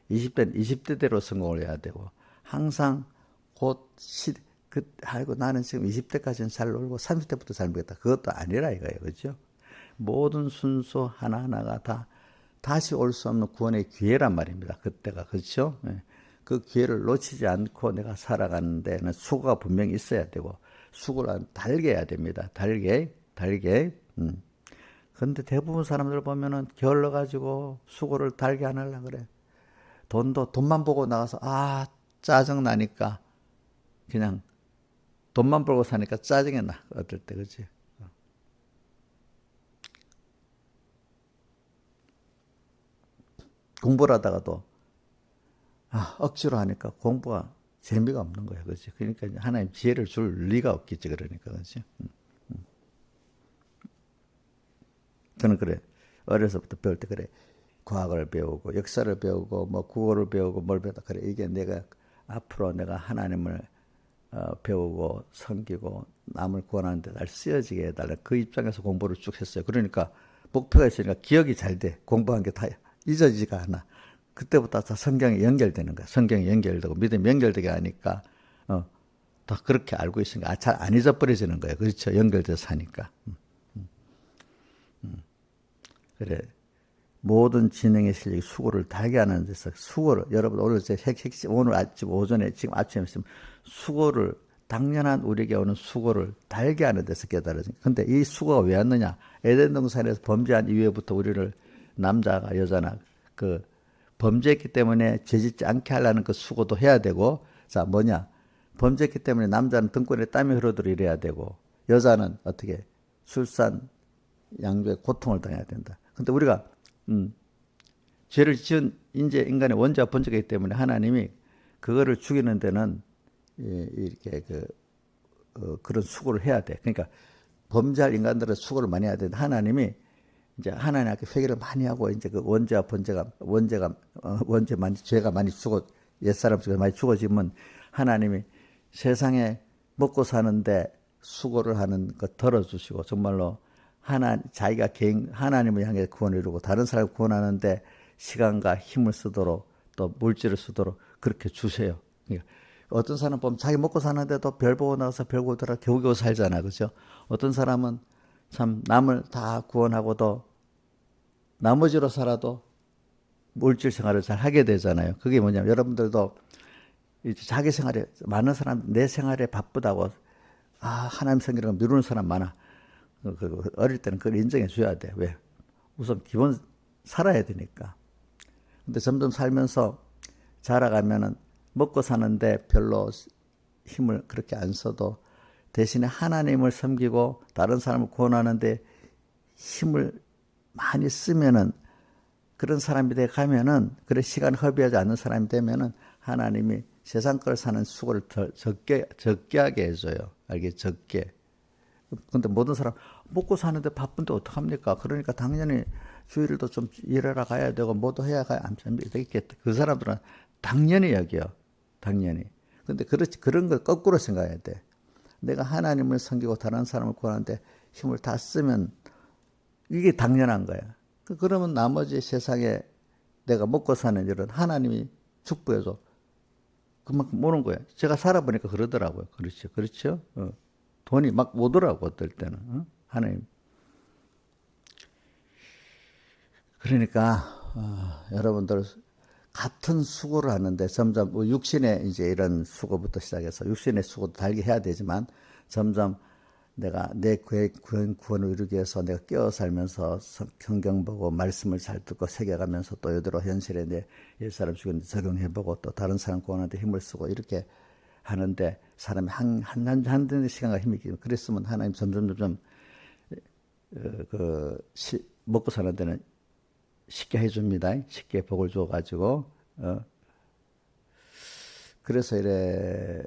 20대는 20대대로 성공을 해야 되고 항상 아이고 나는 지금 20대까지는 잘 놀고 30대부터 잘 모르겠다. 그것도 아니라 이거예요. 그렇죠? 모든 순서 하나하나가 다 다시 올 수 없는 구원의 기회란 말입니다. 그때가. 그렇죠? 그 기회를 놓치지 않고 내가 살아가는 데는 수고가 분명히 있어야 되고 수고를 달게 해야 됩니다. 달게. 그런데 대부분 사람들 보면은 게을러가지고 수고를 달게 안 하려고 그래. 돈만 보고 나가서 짜증나니까 그냥 돈만 벌고 사니까 짜증이 나. 어떨 때 그렇지? 공부를 하다가도 억지로 하니까 공부가 재미가 없는 거야. 그렇지? 그러니까 하나님 지혜를 줄 리가 없겠지. 그러니까. 그렇지? 저는 그래. 어려서부터 배울 때 그래. 과학을 배우고 역사를 배우고 뭐 국어를 배우고 뭘 배우다 그래. 이게 내가 앞으로 내가 하나님을 배우고 섬기고 남을 구원하는 데 날 쓰여지게 해달라. 그 입장에서 공부를 쭉 했어요. 그러니까 목표가 있으니까 기억이 잘 돼. 공부한 게 다 잊어지지가 않아. 그때부터 다 성경에 연결되는 거야. 성경에 연결되고 믿음이 연결되게 하니까 다 그렇게 알고 있으니까 잘 안 잊어버려지는 거예요. 그렇죠? 연결돼서 하니까. 그래. 모든 진행의 실력이 수고를 다하게 하는 데서 수고를 여러분 오늘 아침 오전에 지금 아침에 있으면 수고를 당연한 우리에게 오는 수고를 달게 하는 데서 깨달아진. 근데 이 수고가 왜 왔느냐? 에덴 동산에서 범죄한 이후부터 우리를 남자가 여자나 그 범죄했기 때문에 죄짓지 않게 하려는 그 수고도 해야 되고 자 뭐냐? 범죄했기 때문에 남자는 등골에 땀이 흐르도록 일해야 되고 여자는 어떻게 출산 양조의 고통을 당해야 된다. 근데 우리가 죄를 지은 이제 인간의 원죄와 본질이기 때문에 하나님이 그거를 죽이는 데는 이렇게 그런 수고를 해야 돼. 그러니까 범죄할 인간들은 수고를 많이 해야 되는데 하나님이 이제 하나님 앞에 회개를 많이 하고 이제 그 원죄와 원죄 많이 죄가 많이 죽어 옛사람 속에 많이 죽어지면 하나님이 세상에 먹고 사는데 수고를 하는 것 덜어주시고 정말로 자기가 개인 하나님을 향해 구원을 이루고 다른 사람을 구원하는데 시간과 힘을 쓰도록 또 물질을 쓰도록 그렇게 주세요. 그러니까 어떤 사람 보면 자기 먹고 사는데도 별 보고 나가서 별 보더라 겨우겨우 살잖아, 그죠? 어떤 사람은 참 남을 다 구원하고도 나머지로 살아도 물질 생활을 잘 하게 되잖아요. 그게 뭐냐면 여러분들도 이제 자기 생활에 많은 사람 내 생활에 바쁘다고 하나님 생기를 미루는 사람 많아. 어릴 때는 그걸 인정해 줘야 돼. 왜? 우선 기본 살아야 되니까. 근데 점점 살면서 자라가면은 먹고 사는데 별로 힘을 그렇게 안 써도 대신에 하나님을 섬기고 다른 사람을 구원하는데 힘을 많이 쓰면은 그런 사람이 돼 가면은 그래 시간 허비하지 않는 사람이 되면은 하나님이 세상 걸 사는 수고를 더 적게 하게 해줘요. 알게 적게. 근데 모든 사람 먹고 사는데 바쁜데 어떡합니까? 그러니까 당연히 주일도 좀 일하러 가야 되고 뭐도 해야 안 되겠다. 그 사람들은 당연히 여기요. 당연히. 근데 그런 걸 거꾸로 생각해야 돼. 내가 하나님을 섬기고 다른 사람을 구하는데 힘을 다 쓰면 이게 당연한 거야. 그러면 나머지 세상에 내가 먹고 사는 일은 하나님이 축복해줘. 그만큼 오는 거예요. 제가 살아보니까 그러더라고요. 그렇죠. 그렇죠. 돈이 막 오더라고, 어떨 때는. 하나님. 그러니까, 여러분들, 같은 수고를 하는데 점점 육신의 이제 이런 수고부터 시작해서 육신의 수고도 달게 해야 되지만 점점 내가 내 구원을 이루기 위해서 내가 깨어 살면서 성경 보고 말씀을 잘 듣고 새겨가면서 또 이대로 현실에 내 옛사람 죽였는데 적용해보고 또 다른 사람 구원하는데 힘을 쓰고 이렇게 하는데 사람이 한 시간과 힘이 있기 때문에 그랬으면 하나님 점점 먹고 사는 데는 쉽게 해줍니다. 쉽게 복을 줘가지고 그래서 이래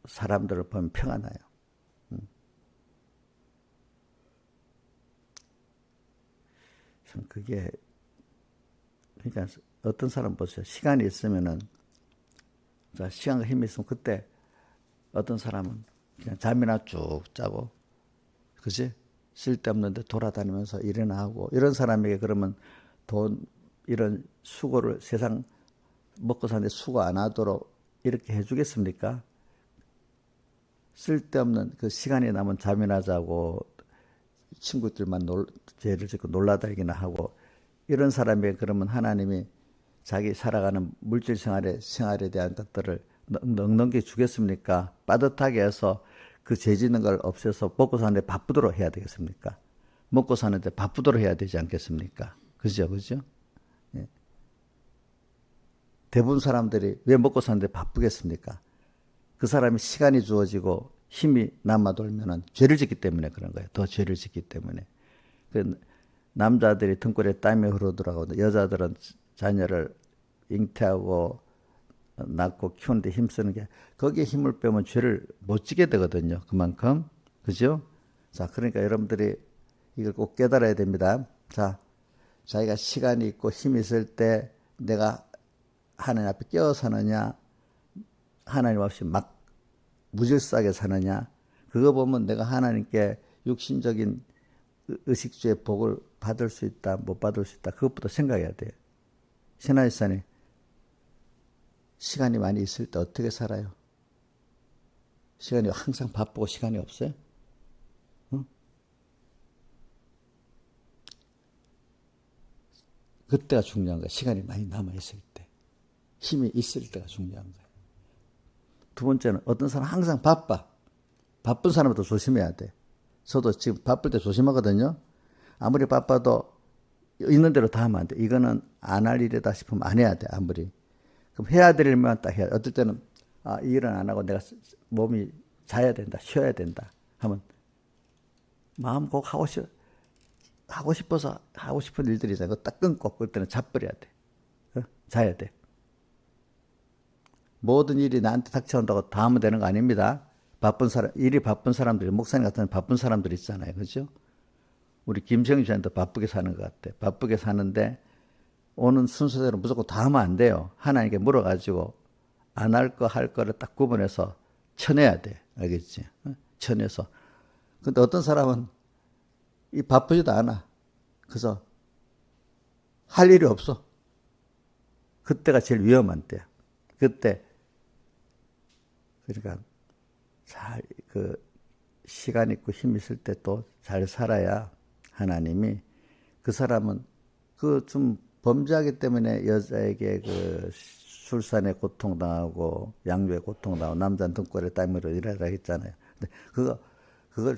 사람들을 보면 평안 나요. 그게 그러니까 어떤 사람 보세요. 시간이 있으면은 시간과 힘이 있으면 그때 어떤 사람은 그냥 잠이나 쭉 자고 그지? 쓸데없는데 돌아다니면서 일이나 하고 이런 사람에게 그러면 이런 수고를 세상 먹고 사는데 수고 안 하도록 이렇게 해주겠습니까? 쓸데없는 그 시간이 남은 잠이나 자고 친구들만 죄를 짓고 놀라다니기나 하고 이런 사람에게 그러면 하나님이 자기 살아가는 물질 생활에 대한 것들을 넉넉히 주겠습니까? 빠듯하게 해서 그 죄 짓는 걸 없애서 먹고 사는데 바쁘도록 해야 되겠습니까? 먹고 사는데 바쁘도록 해야 되지 않겠습니까? 그죠? 예. 대부분 사람들이 왜 먹고 사는데 바쁘겠습니까? 그 사람이 시간이 주어지고 힘이 남아 돌면은 죄를 짓기 때문에 그런 거예요. 더 죄를 짓기 때문에. 그 남자들이 등골에 땀이 흐르더라고 여자들은 자녀를 잉태하고 낳고 키우는데 힘쓰는 게 거기에 힘을 빼면 죄를 못 지게 되거든요. 그만큼. 그죠? 자, 그러니까 여러분들이 이걸 꼭 깨달아야 됩니다. 자, 자기가 시간이 있고 힘이 있을 때 내가 하나님 앞에 깨어 사느냐 하나님 없이 막 무질서하게 사느냐 그거 보면 내가 하나님께 육신적인 의식주의 복을 받을 수 있다 못 받을 수 있다 그것부터 생각해야 돼요. 신하일산이 시간이 많이 있을 때 어떻게 살아요? 시간이 항상 바쁘고 시간이 없어요? 응? 그때가 중요한 거예요. 시간이 많이 남아있을 때. 힘이 있을 때가 중요한 거예요. 두 번째는 어떤 사람 항상 바빠. 바쁜 사람도 조심해야 돼. 저도 지금 바쁠 때 조심하거든요. 아무리 바빠도 있는 대로 다 하면 안 돼. 이거는 안 할 일이다 싶으면 안 해야 돼. 아무리. 그럼 해야 될 일만 딱 해야 돼. 어떨 때는 이 일은 안 하고 내가 몸이 자야 된다. 쉬어야 된다. 하면 마음 꼭 하고 싶어서 하고 싶은 일들이잖아. 그거 딱 끊고 그럴 때는 자버려야 돼. 자야 돼. 모든 일이 나한테 닥쳐온다고 다 하면 되는 거 아닙니다. 일이 바쁜 사람들이, 목사님 같은 바쁜 사람들 있잖아요. 그죠? 우리 김성주 씨한테 바쁘게 사는 것 같아. 바쁘게 사는데 오는 순서대로 무조건 다 하면 안 돼요. 하나님께 물어가지고 안 할 거 할 거를 딱 구분해서 쳐내야 돼. 알겠지? 쳐내서. 근데 어떤 사람은 이 바쁘지도 않아. 그래서 할 일이 없어. 그때가 제일 위험한 때야. 그때 그러니까 잘 그 시간 있고 힘 있을 때 또 잘 살아야 하나님이 그 사람은 그 좀 범죄하기 때문에 여자에게 그 출산에 고통당하고 양육에 고통당하고 남자는 등골에 땀으로 일하라 했잖아요. 근데 그걸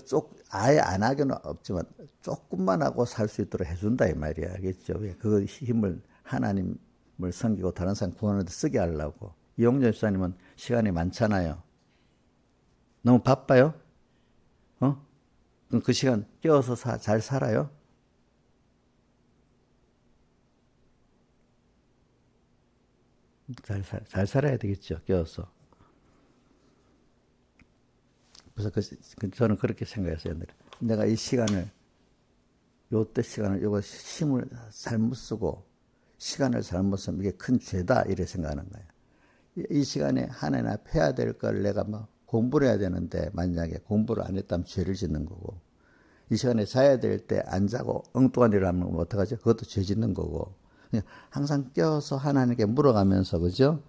아예 안 하기는 없지만 조금만 하고 살 수 있도록 해준다 이 말이야. 알겠죠? 그 힘을 하나님을 섬기고 다른 사람 구원하는 데 쓰게 하려고. 이용전 집사님은 시간이 많잖아요. 너무 바빠요? 그럼 그 시간 깨워서 잘 살아요? 잘 살아야 되겠죠. 깨워서. 그래서 저는 그렇게 생각했어요. 옛날에. 내가 이 시간을 요때 시간을 요거 힘을 잘못 쓰고 시간을 잘못 쓰면 이게 큰 죄다 이래 생각하는 거예요. 이 시간에 하나님 앞에 해야 될 걸 내가 뭐 공부를 해야 되는데 만약에 공부를 안 했다면 죄를 짓는 거고 이 시간에 자야 될 때 안 자고 엉뚱한 일을 하면 어떡하죠? 그것도 죄 짓는 거고 항상 깨어서 하나님께 물어가면서 그죠?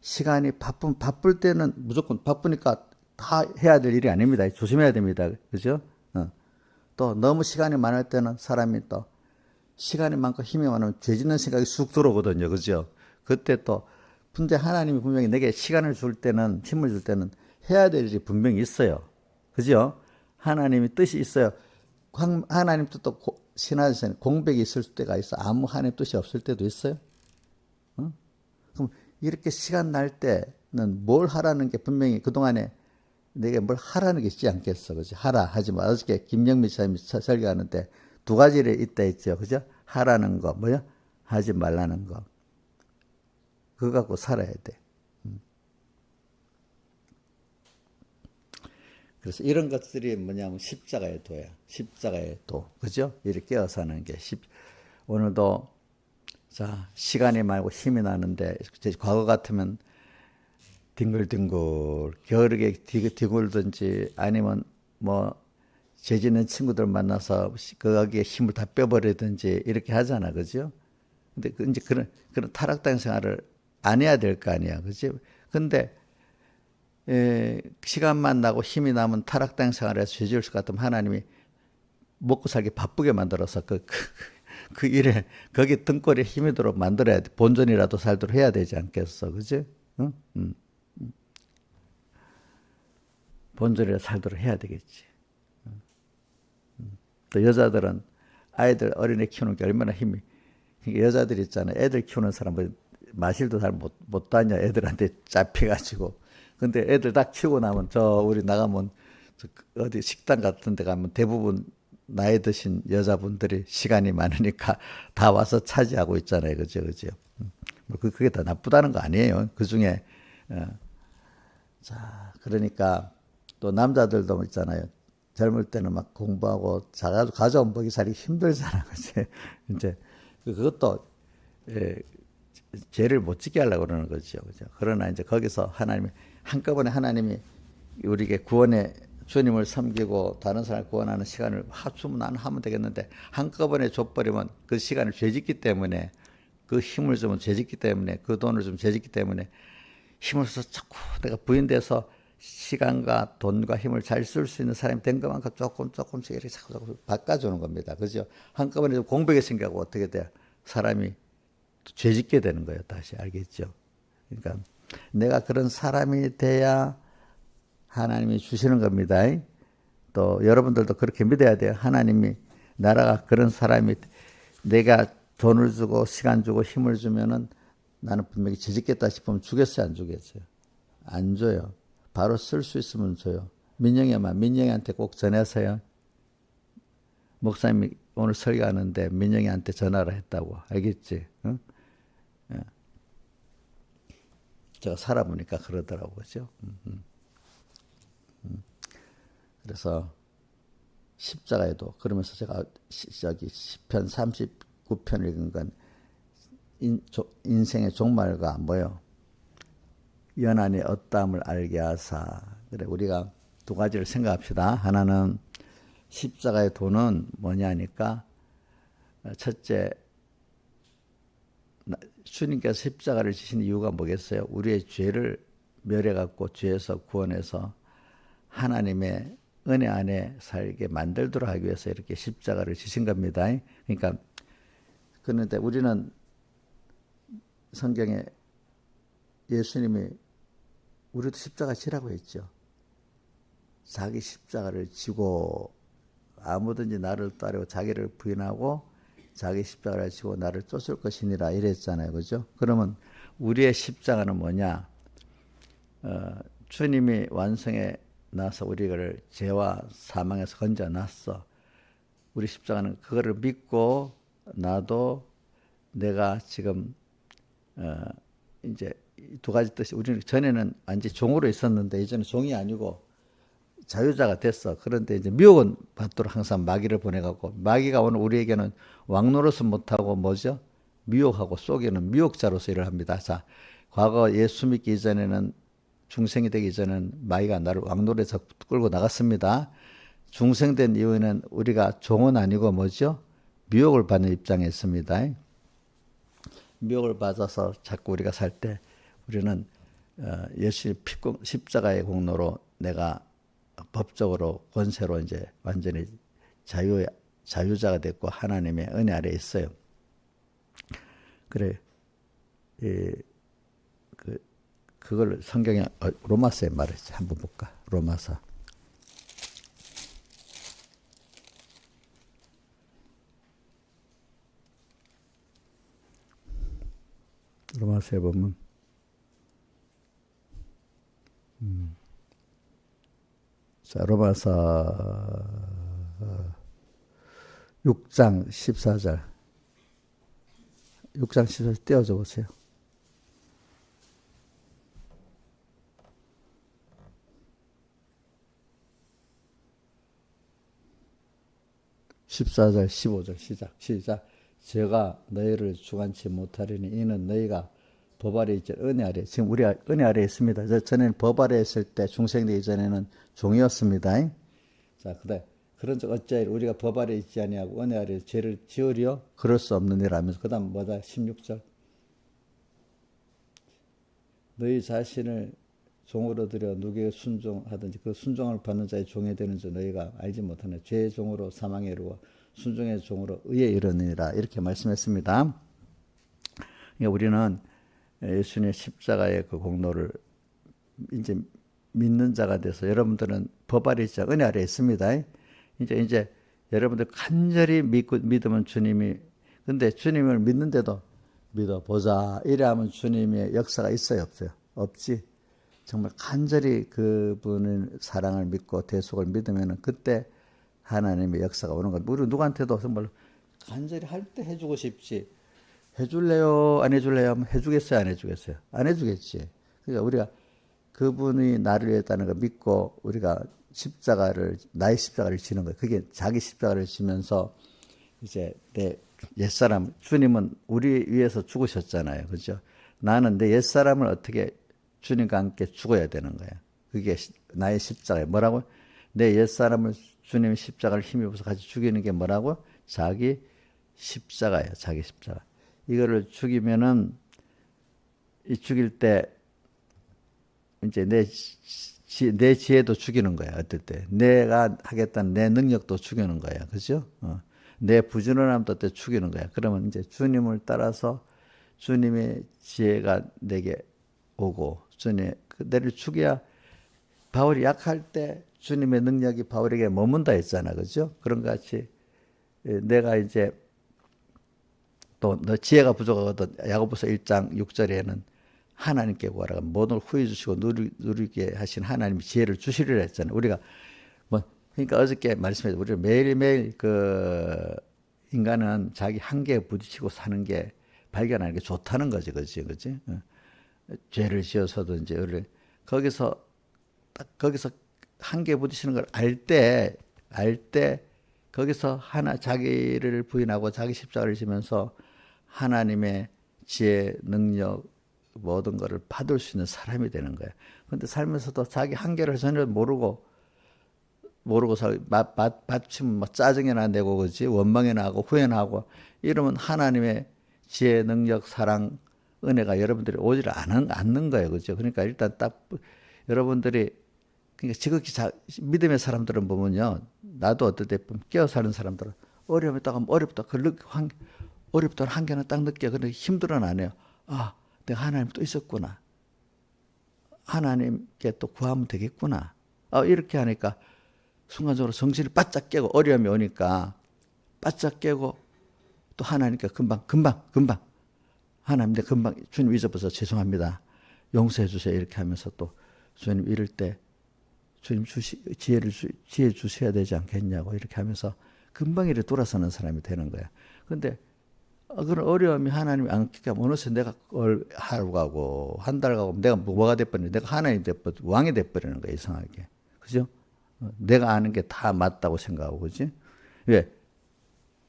시간이 바쁠 때는 무조건 바쁘니까 다 해야 될 일이 아닙니다. 조심해야 됩니다. 그죠? 또 너무 시간이 많을 때는 사람이 또 시간이 많고 힘이 많으면 죄 짓는 생각이 쑥 들어오거든요. 그죠? 그때 또 근데 하나님이 분명히 내게 시간을 줄 때는 힘을 줄 때는 해야 될 일이 분명히 있어요. 그죠? 하나님이 뜻이 있어요. 하나님 뜻도 신하에서는 공백이 있을 때가 있어. 아무 하나님 뜻이 없을 때도 있어요. 그럼 이렇게 시간 날 때는 뭘 하라는 게 분명히 그동안에 내게 뭘 하라는 게 있지 않겠어. 그지? 하라 하지 마. 어저께 김영미 사님이 설교하는데 두 가지를 있다 했죠. 그죠? 하라는 거, 뭐요? 하지 말라는 거. 그거 갖고 살아야 돼. 그래서 이런 것들이 뭐냐면 십자가의 도야. 십자가의 도. 그죠? 이렇게 깨어 사는 게 오늘도 자, 시간이 말고 힘이 나는데 과거 같으면 뒹굴뒹굴 겨울에 뒹굴든지 아니면 뭐 재지는 친구들 만나서 거기에 힘을 다 빼버리든지 이렇게 하잖아. 그죠? 근데 이제 그런 타락된 생활을 안 해야 될 거 아니야. 그지? 근데 시간만 나고 힘이 나면 타락된 생활을 해서 죄 지을 것 같으면 하나님이 먹고 살기 바쁘게 만들어서 그 일에 거기 등골에 힘이 들어 만들어야 돼. 본전이라도 살도록 해야 되지 않겠어. 그지? 응? 본전이라도 살도록 해야 되겠지. 또 여자들은 아이들 어린애 키우는 게 얼마나 힘이 그러니까 여자들 있잖아요. 애들 키우는 사람은 마실도 잘 못 다녀. 애들한테 잡혀가지고. 근데 애들 다 키우고 나면 우리 나가면 어디 식당 같은 데 가면 대부분 나이 드신 여자분들이 시간이 많으니까 다 와서 차지하고 있잖아요. 그죠? 그죠? 그게 다 나쁘다는 거 아니에요. 그 중에, 자, 그러니까 또 남자들도 있잖아요. 젊을 때는 막 공부하고 가져온 먹이 살기 힘들잖아. 그치? 이제 그것도, 죄를 못 지게 하려고 그러는 거죠. 그죠? 그러나 이제 거기서 한꺼번에 하나님이 우리에게 주님을 섬기고 다른 사람을 구원하는 시간을 하수면 나는 하면 되겠는데 한꺼번에 줘버리면 그 시간을 죄짓기 때문에 그 힘을 주면 죄짓기 때문에 그 돈을 주면 죄짓기 때문에 힘을 써서 자꾸 내가 부인돼서 시간과 돈과 힘을 잘 쓸 수 있는 사람이 된 것만큼 조금씩 이렇게 자꾸 바꿔주는 겁니다. 그죠? 한꺼번에 공백이 생기고 어떻게 돼? 사람이 죄짓게 되는 거예요. 다시 알겠죠? 그러니까 내가 그런 사람이 돼야 하나님이 주시는 겁니다. 또 여러분들도 그렇게 믿어야 돼요. 하나님이 나라가 그런 사람이 내가 돈을 주고 시간 주고 힘을 주면은 나는 분명히 죄짓겠다 싶으면 주겠어요, 안 주겠어요? 안 줘요. 바로 쓸 수 있으면 줘요. 민영이한테 꼭 전해서요. 목사님이 오늘 설교하는데 민영이한테 전화를 했다고. 알겠지? 응? 제가 살아보니까 그러더라고요. 그래서 십자가에도 그러면서 제가 저기 시편 39편을 읽은 건 인생의 종말과 뭐요? 연한의 어떠함을 알게 하사. 그래 우리가 두 가지를 생각합시다. 하나는 십자가의 도는 뭐냐니까 첫째 주님께서 십자가를 지신 이유가 뭐겠어요? 우리의 죄를 멸해 갖고 죄에서 구원해서 하나님의 은혜 안에 살게 만들도록 하기 위해서 이렇게 십자가를 지신 겁니다. 그러니까 그런데 우리는 성경에 예수님이 우리도 십자가 지라고 했죠. 자기 십자가를 지고 아무든지 나를 따르고 자기를 부인하고 자기 십자가를 지고 나를 쫓을 것이니라 이랬잖아요. 그죠? 그러면 우리의 십자가는 뭐냐? 주님이 완성해 나서 우리를 죄와 사망에서 건져놨어. 우리 십자가는 그거를 믿고 나도 내가 지금 이제 두 가지 뜻이 우리는 전에는 완전 종으로 있었는데 이제는 종이 아니고 자유자가 됐어. 그런데 이제 미혹은 받도록 항상 마귀를 보내갖고 마귀가 오늘 우리에게는 왕노릇은 못하고 뭐죠? 미혹하고 속에는 미혹자로서 일을 합니다. 자, 과거 예수 믿기 이전에는 중생이 되기 전에는 마귀가 나를 왕노릇에서 끌고 나갔습니다. 중생된 이후에는 우리가 종은 아니고 뭐죠? 미혹을 받는 입장에 있습니다. 미혹을 받아서 자꾸 우리가 살 때 우리는 예수의 십자가의 공로로 내가 법적으로 권세로 이제 완전히 자유자가 됐고 하나님의 은혜 아래 있어요. 그래, 그걸 성경에 로마서에 말했지. 한번 볼까? 로마서에 보면 자, 로마서 6장 14절 6장 14절 떼어줘 보세요. (14절) (15절) 시작. 제가 너희를 주관치 못하리니 이는 너희가 법 아래 있지 은혜 아래. 지금 우리가 은혜 아래 있습니다. 전에는 법 아래 있을 때 중생되기 전에는 종이었습니다. 자, 그런 적 어찌하여 우리가 법 아래 있지 아니하고 은혜 아래 죄를 지으려 그럴 수 없는 일 하면서 그다음 뭐다? 16절. 너희 자신을 종으로 들여 누구에게 순종하든지 그 순종을 받는 자의 종이 되는 줄 너희가 알지 못하네. 죄의 종으로 사망에 이르고 순종의 종으로 의에 이르느니라. 이렇게 말씀했습니다. 그러니까 우리는 예수님의 십자가의 그 공로를 이제 믿는 자가 돼서 여러분들은 법 아래 있지 은혜 아래 있습니다. 이제 여러분들 간절히 믿으면 주님이 근데 주님을 믿는데도 믿어보자 이래 하면 주님의 역사가 있어요 없어요? 없지. 정말 간절히 그분의 사랑을 믿고 대속을 믿으면 그때 하나님의 역사가 오는 겁니다. 우리 누구한테도 정말 간절히 할 때 해주고 싶지. 해줄래요? 안 해줄래요? 하면 해주겠어요? 안 해주겠어요? 안 해주겠지. 그러니까 우리가 그분이 나를 위했다는 걸 믿고 우리가 나의 십자가를 지는 거예요. 그게 자기 십자가를 지면서 이제 내 옛사람, 주님은 우리 위해서 죽으셨잖아요. 그죠? 나는 내 옛사람을 어떻게 주님과 함께 죽어야 되는 거야. 그게 나의 십자가예요. 뭐라고? 내 옛사람을 주님의 십자가를 힘입어서 같이 죽이는 게 뭐라고? 자기 십자가예요. 자기 십자가. 이거를 죽이면은 이 죽일 때 이제 내 지혜도 죽이는 거야. 어떨 때 내가 하겠다는 내 능력도 죽이는 거야. 그죠? 내 부지런함도 때 죽이는 거야. 그러면 이제 주님을 따라서 주님의 지혜가 내게 오고 내를 죽여야 바울이 약할 때 주님의 능력이 바울에게 머문다 했잖아. 그죠? 그런 것 같이 내가 이제 또 너 지혜가 부족하거든. 야고보서 1장 6절에는 하나님께 구하라. 모든 걸 후해 주시고 누리게 하신 하나님이 지혜를 주시리라 했잖아요. 우리가 그러니까 어저께 말씀했죠. 우리가 매일매일 인간은 자기 한계에 부딪히고 사는 게 발견하는 게 좋다는 거지. 그지? 죄를 지어서든지 거기서 한계에 부딪히는 걸 알 때 알 때 거기서 자기를 부인하고 자기 십자가를 지면서 하나님의 지혜, 능력, 모든 것을 받을 수 있는 사람이 되는 거예요. 근데 살면서도 자기 한계를 전혀 모르고 마침 뭐 짜증이나 내고 그지 원망이나 하고 후회나 하고 이러면 하나님의 지혜, 능력, 사랑, 은혜가 여러분들이 오질 않는 거예요, 그죠? 그러니까 일단 딱 여러분들이 그러니까 지극히 믿음의 사람들은 보면요, 나도 어떨 때 깨어 사는 사람들은 어려움이 딱 하면 어렵다는 한계는 딱 느껴. 그런데 힘들어는 안 해요. 아, 내가 하나님 또 있었구나. 하나님께 또 구하면 되겠구나. 이렇게 하니까 순간적으로 정신이 바짝 깨고 어려움이 오니까 바짝 깨고 또 하나님께 금방 하나님 내 금방 주님 잊어버려서 죄송합니다. 용서해 주세요. 이렇게 하면서 또 주님 이럴 때 주님 지혜 주셔야 되지 않겠냐고 이렇게 하면서 금방 이렇게 돌아서는 사람이 되는 거야. 근데 그런 어려움이 하나님이 안 끼니까 어느새 내가 하루 가고 한 달 가고 내가 뭐가 돼버리는 내가 하나님이 돼버리고 왕이 돼버리는 거야. 이상하게. 그죠? 내가 아는 게 다 맞다고 생각하고 그지? 왜?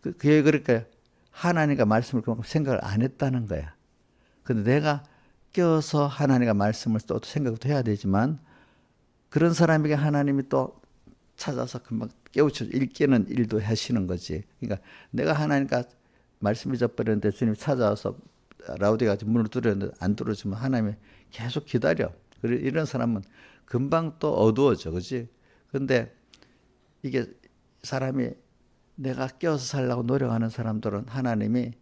그게 그러니까 하나님과 말씀을 그만큼 생각을 안 했다는 거야. 근데 내가 껴서 하나님과 말씀을 또 생각도 해야 되지만 그런 사람에게 하나님이 또 찾아서 금방 깨우쳐 읽기는 일도 하시는 거지. 그러니까 내가 하나님과 말씀 잊어버렸는데 주님 찾아와서 라우디가 문을 뚫었는데 안 뚫어주면 하나님이 계속 기다려. 이런 사람은 금방 또 어두워져. 그지? 근데 이게 사람이 내가 깨어서 살려고 노력하는 사람들은 하나님이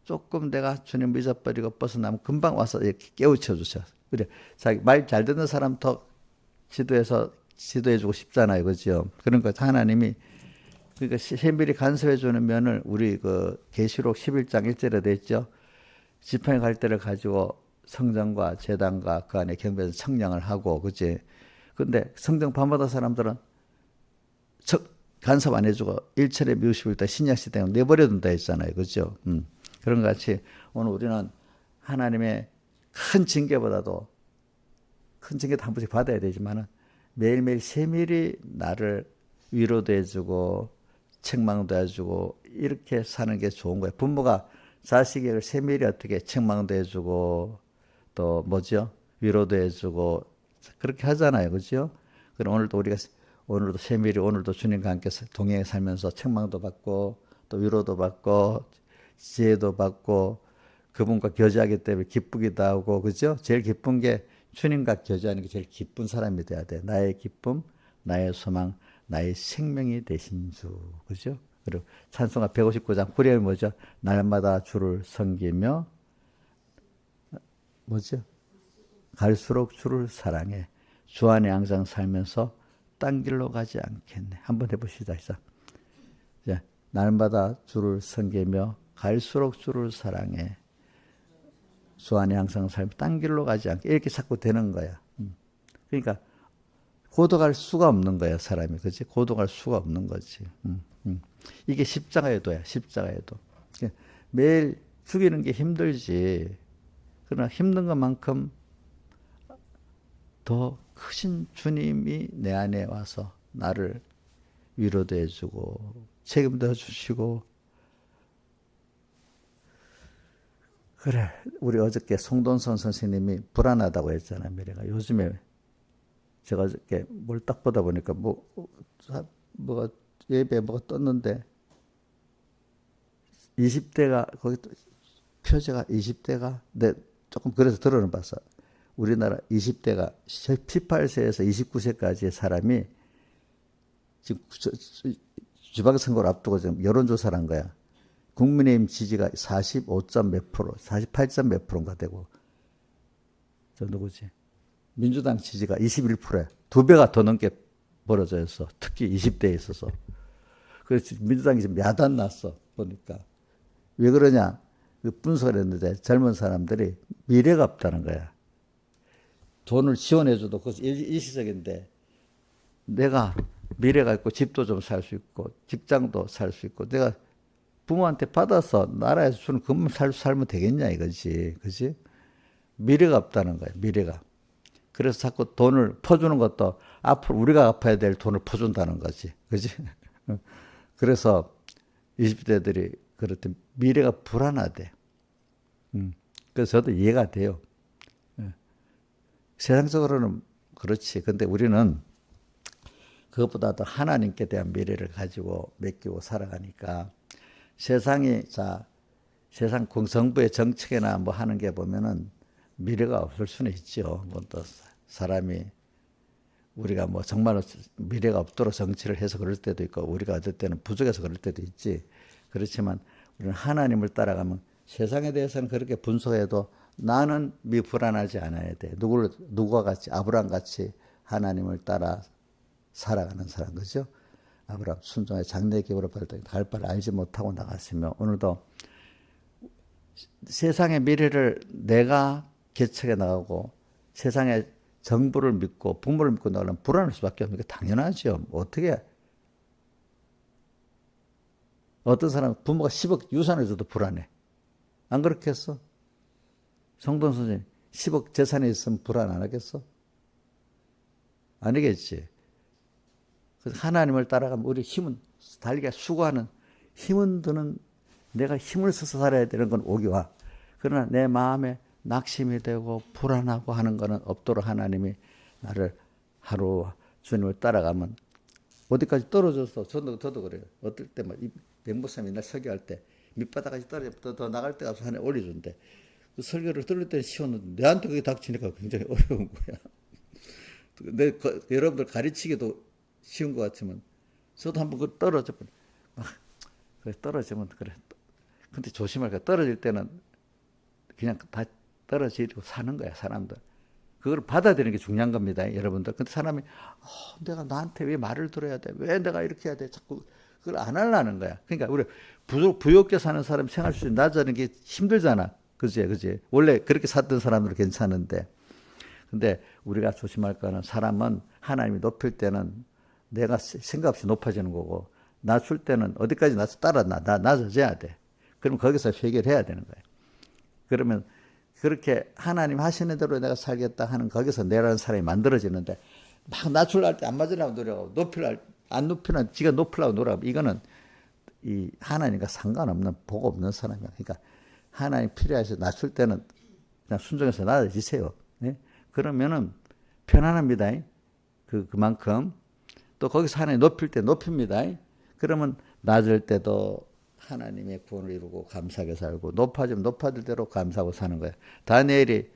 조금 내가 주님 잊어버리고 벗어나면 금방 와서 이렇게 깨우쳐 주셔. 그래. 자기 말 잘 듣는 사람 더 지도해주고 싶잖아요. 그죠? 그런 거 하나님이 그러니까 세밀히 간섭해주는 면을 우리 그 계시록 11장 1절에 돼 있죠. 지팡이 갈대를 가지고 성전과 제단과 그 안에 경배에서 청량을 하고, 그치? 근데 성경 밤마다 사람들은 간섭 안 해주고 일천에 미우십을 때 신약시대에 내버려둔다 했잖아요. 그죠? 그런 것 같이 오늘 우리는 하나님의 큰 징계보다도 큰 징계도 한 번씩 받아야 되지만은 매일매일 세밀히 나를 위로도 해주고 책망도 해주고 이렇게 사는 게 좋은 거예요. 부모가 자식에게 세밀히 어떻게 책망도 해주고 또 뭐죠? 위로도 해주고 그렇게 하잖아요. 그죠? 그럼 오늘도 세밀히 오늘도 주님과 함께 동행해 살면서 책망도 받고 또 위로도 받고 지혜도 받고 그분과 교제하기 때문에 기쁘기도 하고 그죠? 제일 기쁜 게 주님과 교제하는 게 제일 기쁜 사람이 돼야 돼. 나의 기쁨, 나의 소망, 나의 생명이 되신 주. 그죠? 그리고 찬송가 159장 후렴이 뭐죠? 날마다 주를 섬기며 뭐죠? 갈수록 주를 사랑해. 주 안에 항상 살면서 딴 길로 가지 않겠네. 한번 해보시다. 이제 날마다 주를 섬기며 갈수록 주를 사랑해. 주 안에 항상 살면 딴 길로 가지 않게 이렇게 자꾸 되는 거야. 그러니까 고독할 수가 없는 거야, 사람이. 그렇지? 고독할 수가 없는 거지. 이게 십자가의 도야, 십자가의 도. 매일 죽이는 게 힘들지. 그러나 힘든 것만큼 더 크신 주님이 내 안에 와서 나를 위로도 해주고 책임도 해주시고 그래 우리 어저께 송돈선 선생님이 불안하다고 했잖아요. 미래가 요즘에 제가 어저께 뭘 딱 보다 보니까 뭐가 예배 뭐가 떴는데 20대가 거기 표제가 20대가 내 조금 그래서 들어는 봤어. 우리나라 20대가 18세에서 29세까지의 사람이 지금 지방선거를 앞두고 지금 여론조사를 한 거야. 국민의힘 지지가 45점 몇 프로, 48점 몇 프로인가 되고, 저 누구지? 민주당 지지가 21%에 2배가 더 넘게 벌어져 있어. 특히 20대에 있어서. 그래서 민주당이 지금 야단 났어. 보니까. 왜 그러냐? 그 분석을 했는데 젊은 사람들이 미래가 없다는 거야. 돈을 지원해줘도 그것이 일시적인데 내가 미래가 있고 집도 좀 살 수 있고 직장도 살 수 있고 내가 부모한테 받아서 나라에서 주는 그것만 살면 되겠냐 이거지. 그지? 미래가 없다는 거야. 미래가. 그래서 자꾸 돈을 퍼주는 것도 앞으로 우리가 갚아야 될 돈을 퍼준다는 거지. 그지? 그래서 20대들이 그렇듯 미래가 불안하대. 그래서 저도 이해가 돼요. 세상적으로는 그렇지. 근데 우리는 그것보다도 하나님께 대한 미래를 가지고 맡기고 살아가니까 세상 정부의 정책이나 뭐 하는 게 보면은 미래가 없을 수는 있죠. 뭐 또 사람이 우리가 뭐 정말로 미래가 없도록 정치를 해서 그럴 때도 있고 우리가 어떨 때는 부족해서 그럴 때도 있지. 그렇지만 우리는 하나님을 따라가면 세상에 대해서는 그렇게 분석해도 나는 불안하지 않아야 돼. 누구와 같이 아브라함 같이 하나님을 따라 살아가는 사람, 그죠? 아브라함 순종의 장래 기업으로 받을 때 갈 바를 알지 못하고 나갔으며 오늘도 세상의 미래를 내가 개척해 나가고 세상의 정부를 믿고 부모를 믿고 나가려면 불안할 수밖에 없는 게 당연하죠. 어떻게 어떤 사람은 부모가 10억 유산을 줘도 불안해. 안 그렇겠어? 성돈 선생님 10억 재산이 있으면 불안 안 하겠어? 아니겠지. 그래서 하나님을 따라가면 우리 힘은 달리기 수고하는 힘은 드는 내가 힘을 써서 살아야 되는 건 오기와 그러나 내 마음에 낙심이 되고 불안하고 하는 거는 없도록 하나님이 나를 하루 주님을 따라가면 어디까지 떨어져서 저도 그래요. 어떨 때 막 백목사님이 날 설교할 때 밑바닥까지 떨어져 더 나갈 때가 하나님 올려준대. 그 설교를 들을 때는 쉬웠는데 내한테 그게 닥치니까 굉장히 어려운 거야. 여러분들 가르치기도 쉬운 것 같지만 저도 한번 그 떨어져 그래 떨어지면 그래. 근데 조심할 거야. 떨어질 때는 그냥 다 떨어지고 사는 거야 사람들. 그걸 받아들이는 게 중요한 겁니다, 여러분들. 근데 사람이 내가 나한테 왜 말을 들어야 돼? 왜 내가 이렇게 해야 돼? 자꾸 그걸 안 하려는 거야. 그러니까 우리 부욕게 사는 사람 생활 수준이 낮아지는 게 힘들잖아. 그지? 원래 그렇게 살던 사람들은 괜찮은데. 근데 우리가 조심할 거는 사람은 하나님이 높일 때는 내가 생각 없이 높아지는 거고 낮출 때는 어디까지 낮아져야 돼. 그럼 거기서 해결해야 되는 거예요. 그러면 그렇게 하나님 하시는 대로 내가 살겠다 하는 거기서 내라는 사람이 만들어지는데 막 낮추려고 할 때 안 맞으려고 노력하고 안 높이려고 지가 높으려고 노력하고 이거는 이 하나님과 상관없는 복 없는 사람이야. 그러니까 하나님 필요해서 낮출 때는 그냥 순종해서 낮아지세요. 네? 그러면은 편안합니다. 그만큼 또 거기서 하나님 높일 때 높입니다. 그러면 낮을 때도 하나님의 구원을 이루고 감사하게 살고 높아지면 높아질 대로 감사하고 사는 거야. 다니엘이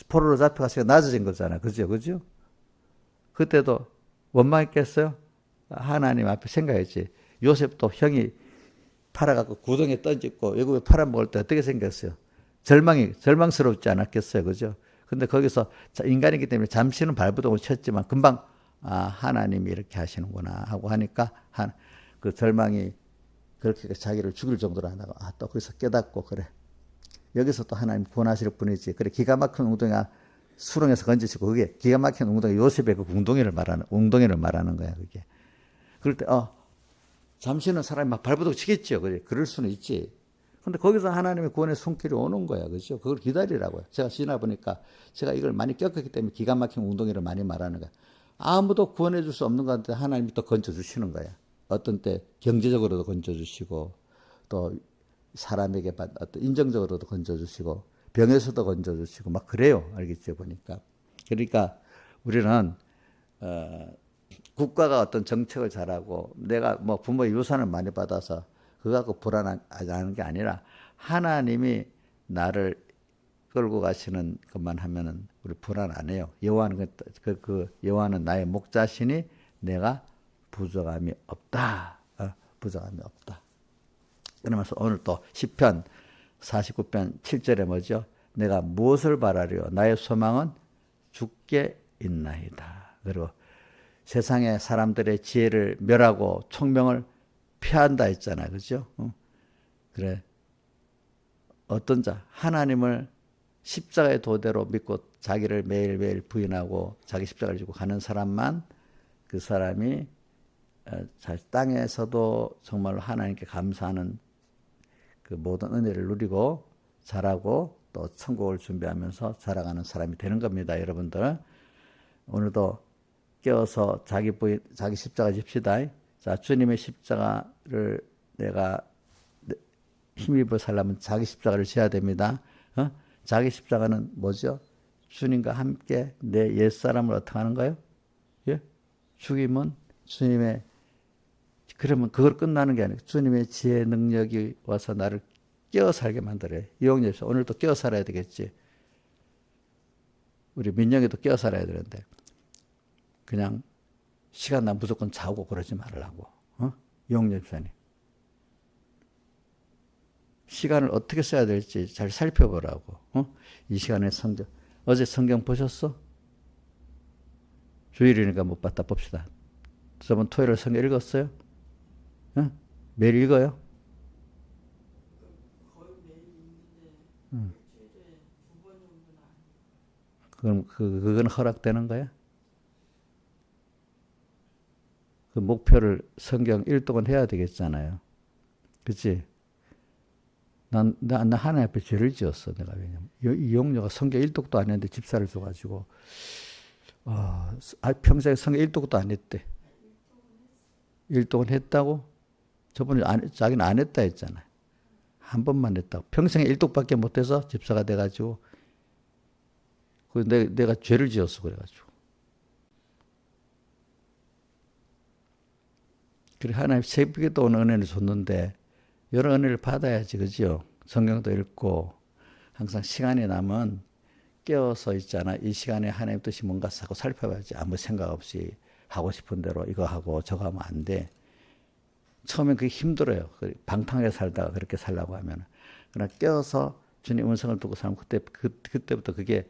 포로로 잡혀가서 낮아진 거잖아. 그죠? 그때도 원망했겠어요? 하나님 앞에 생각했지. 요셉도 형이 팔아갖고 구덩이에 던졌고 외국에 팔아먹을 때 어떻게 생겼어요? 절망스럽지 않았겠어요? 그죠? 근데 거기서 인간이기 때문에 잠시는 발부동을 쳤지만 금방 하나님이 이렇게 하시는구나 하고 하니까 그 절망이 그렇게 자기를 죽일 정도로 하다가 또 거기서 깨닫고 그래. 여기서 또 하나님 구원하실 분이지. 그래 기가 막힌 웅덩이가 수렁에서 건지시고 그게 기가 막힌 웅덩이 요셉의 그 웅덩이를 말하는 거야 그게. 그럴 때 잠시는 사람이 막 발버둥 치겠죠. 그래 그럴 수는 있지. 근데 거기서 하나님의 구원의 손길이 오는 거야. 그렇죠? 그걸 기다리라고요. 제가 지나 보니까 제가 이걸 많이 겪었기 때문에 기가 막힌 웅덩이를 많이 말하는 거야. 아무도 구원해 줄 수 없는 건데 하나님이 또 건져 주시는 거야. 어떤 때 경제적으로도 건져주시고 또 사람에게 어떤 인정적으로도 건져주시고 병에서도 건져주시고 막 그래요. 알겠죠? 보니까. 그러니까 우리는 국가가 어떤 정책을 잘하고 내가 뭐 부모의 유산을 많이 받아서 그거 갖고 불안하는 게 아니라 하나님이 나를 끌고 가시는 것만 하면은 우리 불안 안 해요. 여호와는 나의 목자시니 내가 부족함이 없다. 부족함이 없다. 그러면서 오늘 또 시편 49편 7절에 뭐죠? 내가 무엇을 바라리요? 나의 소망은 주께 있나이다. 그리고 세상의 사람들의 지혜를 멸하고 총명을 피한다 했잖아요. 그죠? 그래. 어떤 자? 하나님을 십자가의 도대로 믿고 자기를 매일매일 부인하고 자기 십자가를 지고 가는 사람만 그 사람이 땅에서도 정말로 하나님께 감사하는 그 모든 은혜를 누리고 자라고 또 천국을 준비하면서 자라가는 사람이 되는 겁니다. 여러분들. 오늘도 깨어서 자기 부인, 자기 십자가 집시다. 자, 주님의 십자가를 내가 힘입어 살려면 자기 십자가를 져야 됩니다. 자기 십자가는 뭐죠? 주님과 함께 내 옛사람을 어떻게 하는 거예요? 예? 죽이면 주님의, 그러면 그걸 끝나는 게 아니고 주님의 지혜 능력이 와서 나를 깨어 살게 만들어요. 이용렬에서 오늘도 깨어 살아야 되겠지. 우리 민영이도 깨어 살아야 되는데 그냥 시간 나 무조건 자고 그러지 말라고. 이용렬 집사님. 시간을 어떻게 써야 될지 잘 살펴보라고. 이 시간에 성경, 어제 성경 보셨어? 주일이니까 못 봤다 봅시다. 저번 토요일에 성경 읽었어요? 매일 읽어요? 거의 매일 읽는데 일주일에 2번 정도는 안 읽어요. 그럼 그건 허락되는 거야? 그 목표를 성경 일독은 해야 되겠잖아요. 그치? 난 하나님 앞에 죄를 지었어. 내가 왜냐면 이용료가 성경 일독도 안 했는데 집사를 줘가지고 평생에 성경 일독도 안 했대. 일독은 했다고? 저번에 자기는 안 했다 했잖아요. 한 번만 했다고. 평생에 일독밖에 못해서 집사가 돼가지고 내가 죄를 지었어 그래가지고. 그래 하나님 새벽에 또 오는 은혜를 줬는데 여러 은혜를 받아야지, 그죠? 성경도 읽고 항상 시간이 나면 깨어서 있잖아. 이 시간에 하나님 뜻이 뭔가 하고 살펴봐야지. 아무 생각 없이 하고 싶은 대로 이거 하고 저거 하면 안 돼. 처음엔 그게 힘들어요. 방탕하게 살다가 그렇게 살라고 하면. 그러나 깨어서 주님 음성을 듣고 살면 그때부터 그게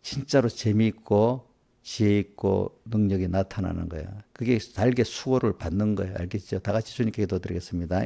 진짜로 재미있고 지혜 있고 능력이 나타나는 거야. 그게 달게 수고를 받는 거예요. 알겠죠? 다 같이 주님께 기도드리겠습니다.